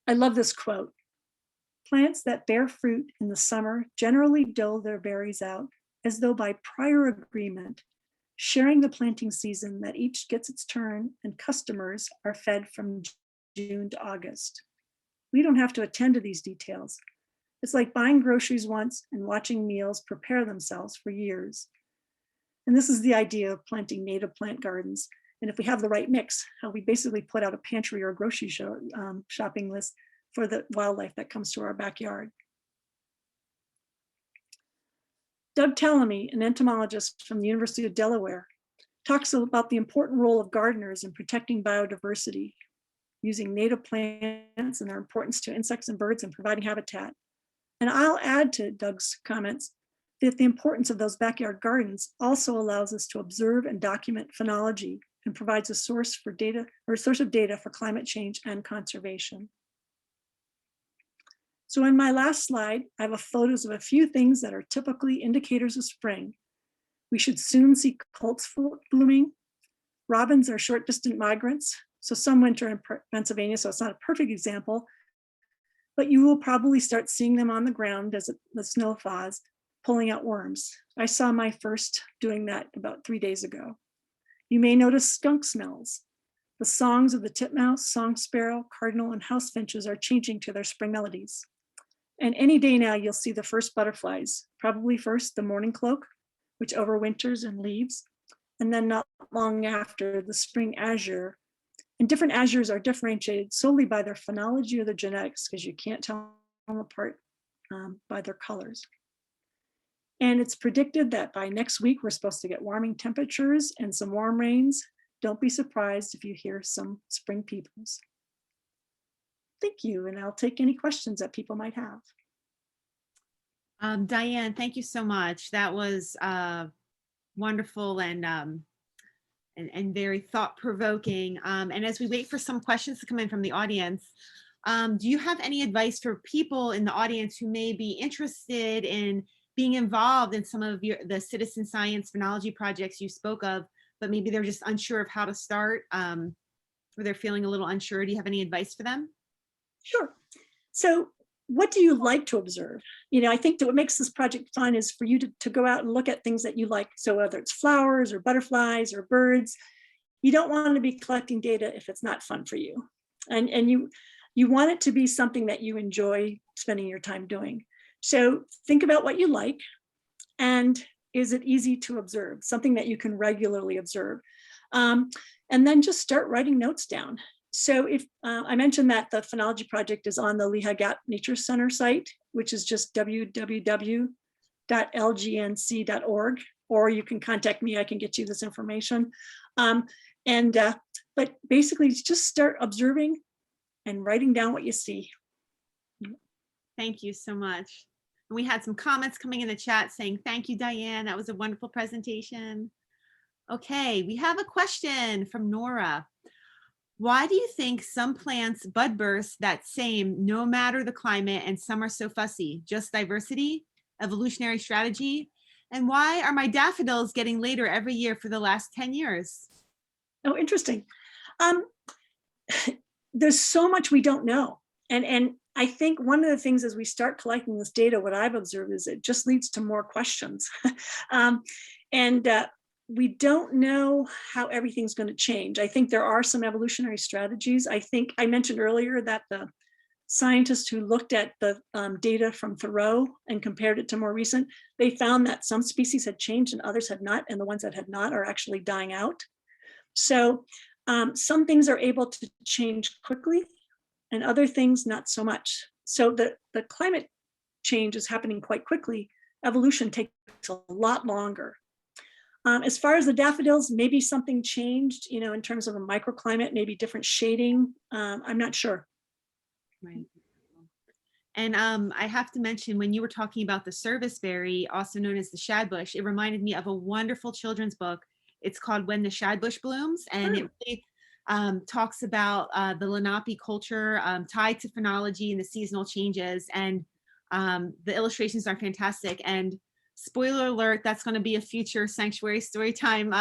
I love this quote. Plants that bear fruit in the summer generally dole their berries out as though by prior agreement, sharing the planting season that each gets its turn and customers are fed from June to August. We don't have to attend to these details. It's like buying groceries once and watching meals prepare themselves for years. And this is the idea of planting native plant gardens. And if we have the right mix, how we basically put out a pantry or a grocery shopping list for the wildlife that comes to our backyard. Doug Tallamy, an entomologist from the University of Delaware, talks about the important role of gardeners in protecting biodiversity, using native plants and their importance to insects and birds and providing habitat. And I'll add to Doug's comments that the importance of those backyard gardens also allows us to observe and document phenology and provides a source for data or a source of data for climate change and conservation. So in my last slide, I have photos of a few things that are typically indicators of spring. We should soon see colts blooming. Robins are short distant migrants. So some winter in Pennsylvania, so it's not a perfect example, but you will probably start seeing them on the ground as the snow thaws, pulling out worms. I saw my first doing that about 3 days ago. You may notice skunk smells. The songs of the titmouse, song sparrow, cardinal, and house finches are changing to their spring melodies. And any day now, you'll see the first butterflies, probably first the morning cloak, which overwinters and leaves, and then not long after the spring azure. And different azures are differentiated solely by their phenology or their genetics, because you can't tell them apart by their colors. And it's predicted that by next week, we're supposed to get warming temperatures and some warm rains. Don't be surprised if you hear some spring peepers. Thank you, and I'll take any questions that people might have. Diane, thank you so much. That was wonderful and very thought-provoking. And as we wait for some questions to come in from the audience, do you have any advice for people in the audience who may be interested in being involved in some of the citizen science phenology projects you spoke of, but maybe they're just unsure of how to start, or they're feeling a little unsure? Do you have any advice for them? Sure. So what do you like to observe? You know, I think that what makes this project fun is for you to go out and look at things that you like. So whether it's flowers or butterflies or birds, you don't want to be collecting data if it's not fun for you. And you want it to be something that you enjoy spending your time doing. So think about what you like, and is it easy to observe? Something that you can regularly observe. And then just start writing notes down. So if I mentioned that the Phenology Project is on the Lehigh Gap Nature Center site, which is just www.lgnc.org, or you can contact me, I can get you this information. But basically just start observing and writing down what you see. Thank you so much. And we had some comments coming in the chat saying, thank you, Diane. That was a wonderful presentation. Okay, we have a question from Nora. Why do you think some plants budburst that same no matter the climate and some are so fussy? Just diversity, evolutionary strategy? And why are my daffodils getting later every year for the last 10 years? Oh, interesting. Um, there's so much we don't know. And I think one of the things as we start collecting this data, what I've observed is it just leads to more questions. um, and we don't know how everything's going to change. I think there are some evolutionary strategies. I think I mentioned earlier that the scientists who looked at the data from Thoreau and compared it to more recent, they found that some species had changed and others had not, and the ones that had not are actually dying out. So some things are able to change quickly and other things not so much. So the climate change is happening quite quickly. Evolution takes a lot longer. As far as the daffodils, maybe something changed, in terms of a microclimate, maybe different shading. I'm not sure. Right. And I have to mention, when you were talking about the serviceberry, also known as the shadbush, it reminded me of a wonderful children's book. It's called When the Shadbush Blooms, and it really talks about the Lenape culture tied to phenology and the seasonal changes. And the illustrations are fantastic. And spoiler alert, that's going to be a future Sanctuary Storytime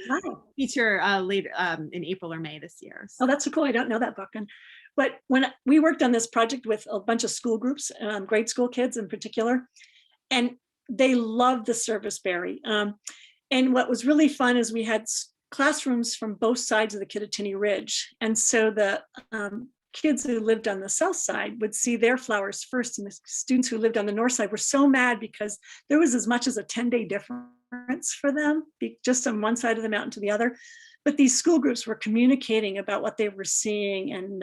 Wow. feature later in April or May this year. Oh, that's so cool. I don't know that book. But when we worked on this project with a bunch of school groups, grade school kids in particular, and they loved the serviceberry. And what was really fun is we had classrooms from both sides of the Kittatinny Ridge. And so the kids who lived on the south side would see their flowers first, and the students who lived on the north side were so mad because there was as much as a 10-day difference for them, just on one side of the mountain to the other. But these school groups were communicating about what they were seeing, and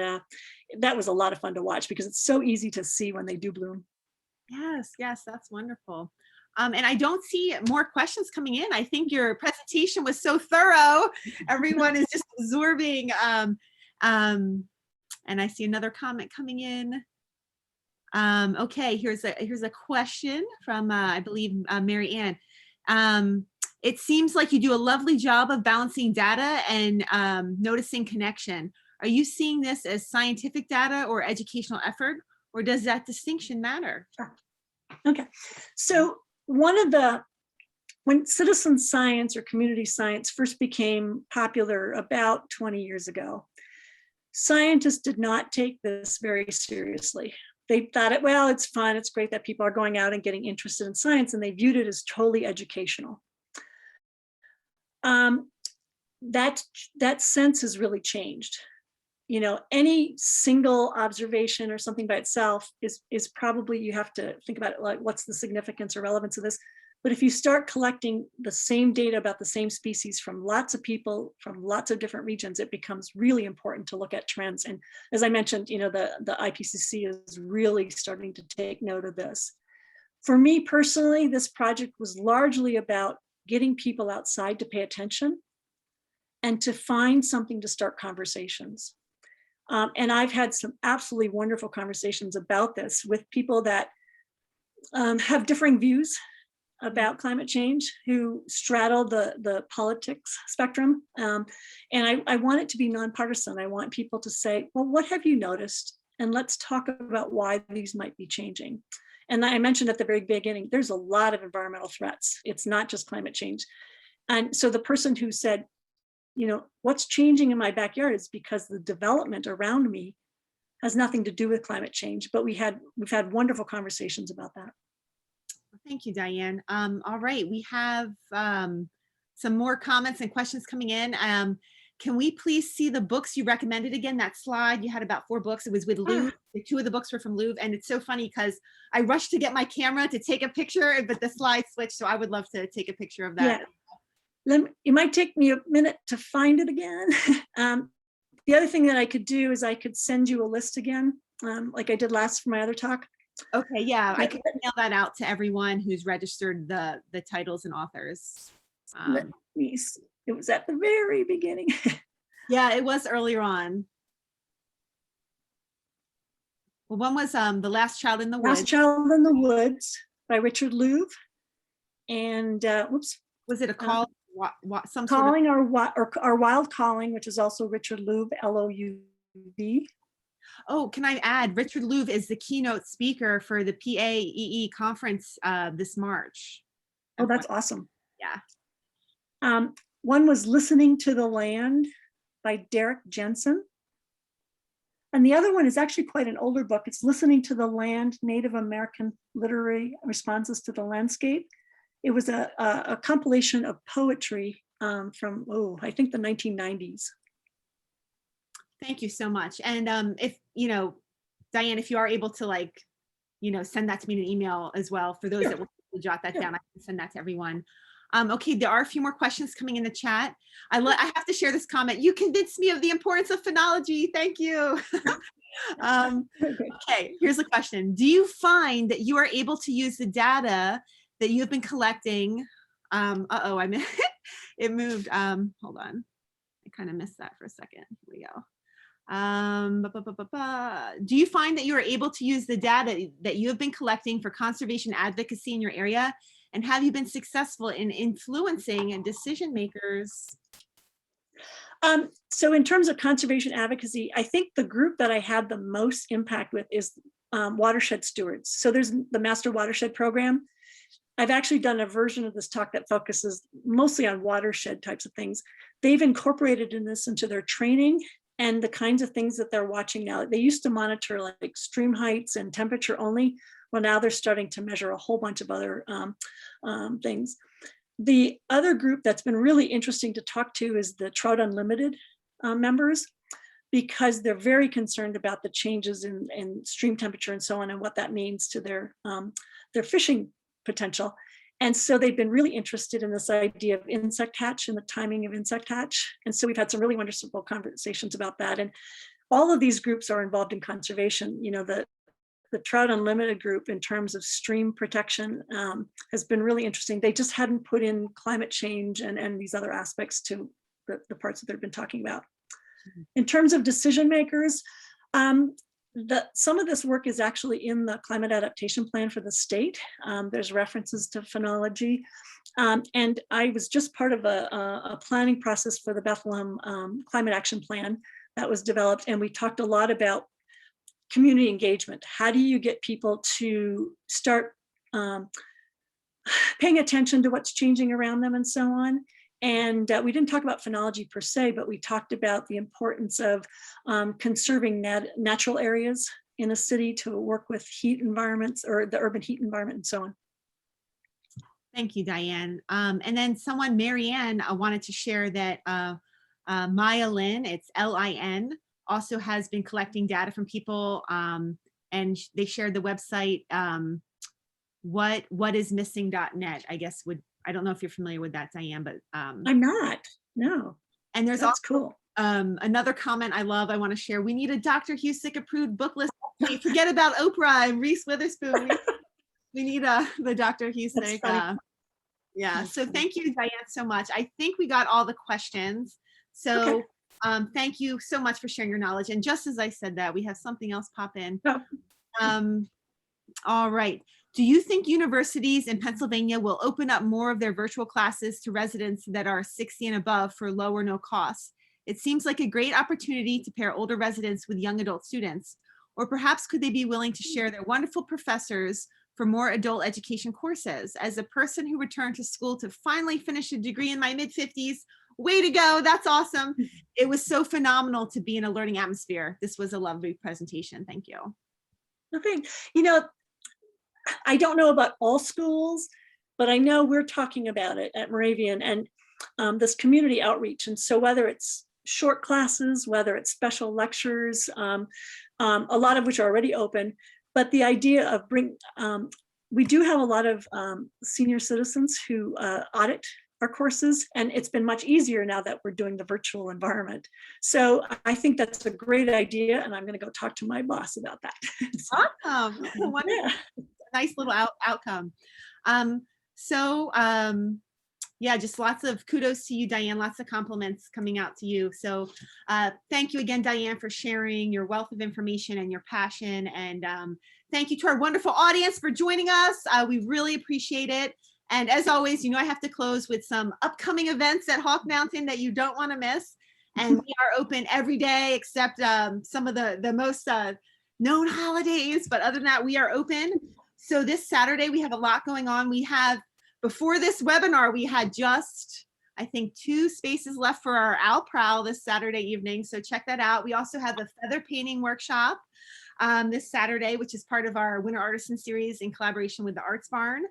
that was a lot of fun to watch because it's so easy to see when they do bloom. Yes, yes, that's wonderful. And I don't see more questions coming in. I think your presentation was so thorough. Everyone is just absorbing. And I see another comment coming in. Okay, here's a question from I believe Mary Ann. It seems like you do a lovely job of balancing data and noticing connection. Are you seeing this as scientific data or educational effort, or does that distinction matter? Okay, so when citizen science or community science first became popular about 20 years ago, scientists did not take this very seriously. They thought, well, it's fun, it's great that people are going out and getting interested in science, and they viewed it as totally educational. That sense has really changed. Any single observation or something by itself is probably, you have to think about it like, what's the significance or relevance of this? But if you start collecting the same data about the same species from lots of people from lots of different regions, it becomes really important to look at trends. And as I mentioned, the IPCC is really starting to take note of this. For me personally, this project was largely about getting people outside to pay attention and to find something to start conversations. And I've had some absolutely wonderful conversations about this with people that have differing views about climate change, who straddle the politics spectrum. And I want it to be nonpartisan. I want people to say, well, what have you noticed? And let's talk about why these might be changing. And I mentioned at the very beginning, there's a lot of environmental threats. It's not just climate change. And so the person who said, what's changing in my backyard is because the development around me has nothing to do with climate change. But we've had wonderful conversations about that. Thank you, Diane. All right, we have some more comments and questions coming in. Can we please see the books you recommended again? That slide, you had about 4 books. It was with Louvre. 2 of the books were from Louvre. And it's so funny because I rushed to get my camera to take a picture, but the slide switched. So I would love to take a picture of that. Yeah. It might take me a minute to find it again. The other thing that I could do is I could send you a list again, like I did last for my other talk. Okay, yeah, I can email that out to everyone who's registered the titles and authors. Let me see. It was at the very beginning. Yeah, it was earlier on. Well, one was The Last Child in the Woods. Last Child in the Woods by Richard Louvre. And whoops. Was it A Call some sort of. Calling or Wild Calling, which is also Richard Louv, L-O-U-V. Oh, can I add, Richard Louv is the keynote speaker for the PAEE conference this March. Oh, that's awesome. Yeah. One was Listening to the Land by Derek Jensen. And the other one is actually quite an older book. It's Listening to the Land, Native American Literary Responses to the Landscape. It was a compilation of poetry from, I think the 1990s. Thank you so much. And if, Diane, if you are able to send that to me in an email as well, for those that will jot that down, I can send that to everyone. Okay, there are a few more questions coming in the chat. I have to share this comment. You convinced me of the importance of phenology. Thank you. Okay, here's a question. Do you find that you are able to use the data that you've been collecting? It moved. Hold on. I kind of missed that for a second. Here we go. Do you find that you are able to use the data that you have been collecting for conservation advocacy in your area? And have you been successful in influencing decision makers? So in terms of conservation advocacy, I think the group that I had the most impact with is Watershed Stewards. So there's the Master Watershed Program. I've actually done a version of this talk that focuses mostly on watershed types of things. They've incorporated this into their training and the kinds of things that they're watching now. They used to monitor like stream heights and temperature only. Well, now they're starting to measure a whole bunch of other things. The other group that's been really interesting to talk to is the Trout Unlimited members, because they're very concerned about the changes in stream temperature and so on, and what that means to their fishing potential. And so they've been really interested in this idea of insect hatch and the timing of insect hatch. And so we've had some really wonderful conversations about that. And all of these groups are involved in conservation. The Trout Unlimited group, in terms of stream protection, has been really interesting. They just hadn't put in climate change and these other aspects to the parts that they've been talking about. In terms of decision makers, some of this work is actually in the climate adaptation plan for the state. There's references to phenology. And I was just part of a planning process for the Bethlehem Climate Action Plan that was developed. And we talked a lot about community engagement. How do you get people to start paying attention to what's changing around them and so on? And we didn't talk about phenology per se, but we talked about the importance of conserving natural areas in a city to work with heat environments, or the urban heat environment and so on. Thank you, Diane. And then someone, Marianne, wanted to share that Maya Lin, it's L-I-N, also has been collecting data from people, and they shared the website whatismissing.net. I don't know if you're familiar with that, Diane, but I'm not. No. And there's That's also cool. Another comment I want to share. We need a Dr. Husic approved book list. Forget about Oprah and Reese Witherspoon. We need the Dr. Husic. Yeah. So thank you, Diane, so much. I think we got all the questions. So. Okay. Thank you so much for sharing your knowledge. And just as I said that, we have something else pop in. Oh. All right. Do you think universities in Pennsylvania will open up more of their virtual classes to residents that are 60 and above for low or no cost? It seems like a great opportunity to pair older residents with young adult students. Or perhaps could they be willing to share their wonderful professors for more adult education courses? As a person who returned to school to finally finish a degree in my mid-50s, way to go. That's awesome. It was so phenomenal to be in a learning atmosphere. This was a lovely presentation. Thank you. Okay. I don't know about all schools, but I know we're talking about it at Moravian and this community outreach. And so whether it's short classes, whether it's special lectures, a lot of which are already open, but the idea of we do have a lot of senior citizens who audit our courses, and it's been much easier now that we're doing the virtual environment. So I think that's a great idea, and I'm going to go talk to my boss about that. Awesome. Wonderful. Yeah. Nice little outcome. Yeah, just lots of kudos to you, Diane. Lots of compliments coming out to you. So thank you again, Diane, for sharing your wealth of information and your passion. And thank you to our wonderful audience for joining us. We really appreciate it. And as always, you know, I have to close with some upcoming events at Hawk Mountain that you don't want to miss. And we are open every day except some of the most known holidays. But other than that, we are open. So this Saturday, we have a lot going on. We have, before this webinar, we had just, I think, 2 spaces left for our Owl Prowl this Saturday evening. So check that out. We also have a feather painting workshop this Saturday, which is part of our Winter Artisan Series in collaboration with the Arts Barn.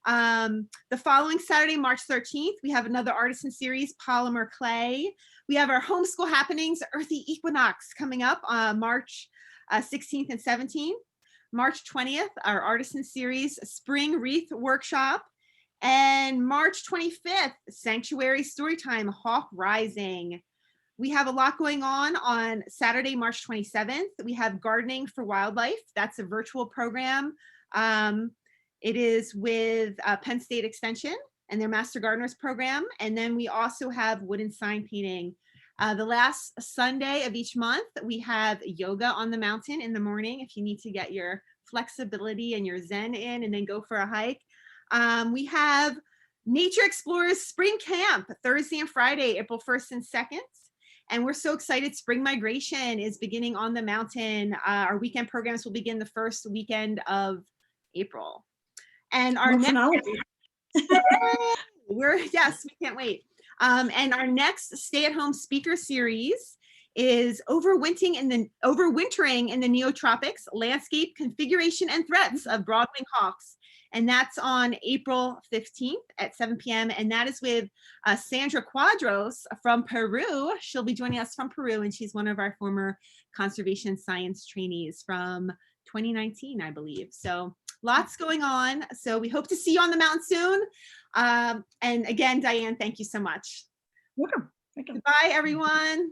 The following Saturday, March 13th, we have another Artisan Series, Polymer Clay. We have our Homeschool Happenings, Earthy Equinox, coming up on March 16th and 17th. March 20th, our Artisan Series, Spring Wreath Workshop. And March 25th, Sanctuary Storytime, Hawk Rising. We have a lot going on Saturday, March 27th. We have Gardening for Wildlife. That's a virtual program. It is with Penn State Extension and their Master Gardeners program. And then we also have wooden sign painting. The last Sunday of each month, we have yoga on the mountain in the morning if you need to get your flexibility and your zen in and then go for a hike. We have Nature Explorers Spring Camp, Thursday and Friday, April 1st and 2nd. And we're so excited. Spring migration is beginning on the mountain. Our weekend programs will begin the first weekend of April. And our yes, we can't wait. And our next stay-at-home speaker series is Overwintering in the Neotropics, Landscape Configuration and Threats of Broadwing Hawks. And that's on April 15th at 7 p.m. And that is with Sandra Quadros from Peru. She'll be joining us from Peru, and she's one of our former conservation science trainees from 2019, I believe. So lots going on. So we hope to see you on the mountain soon. And again, Diane, thank you so much. Welcome. Thank you. Goodbye, everyone.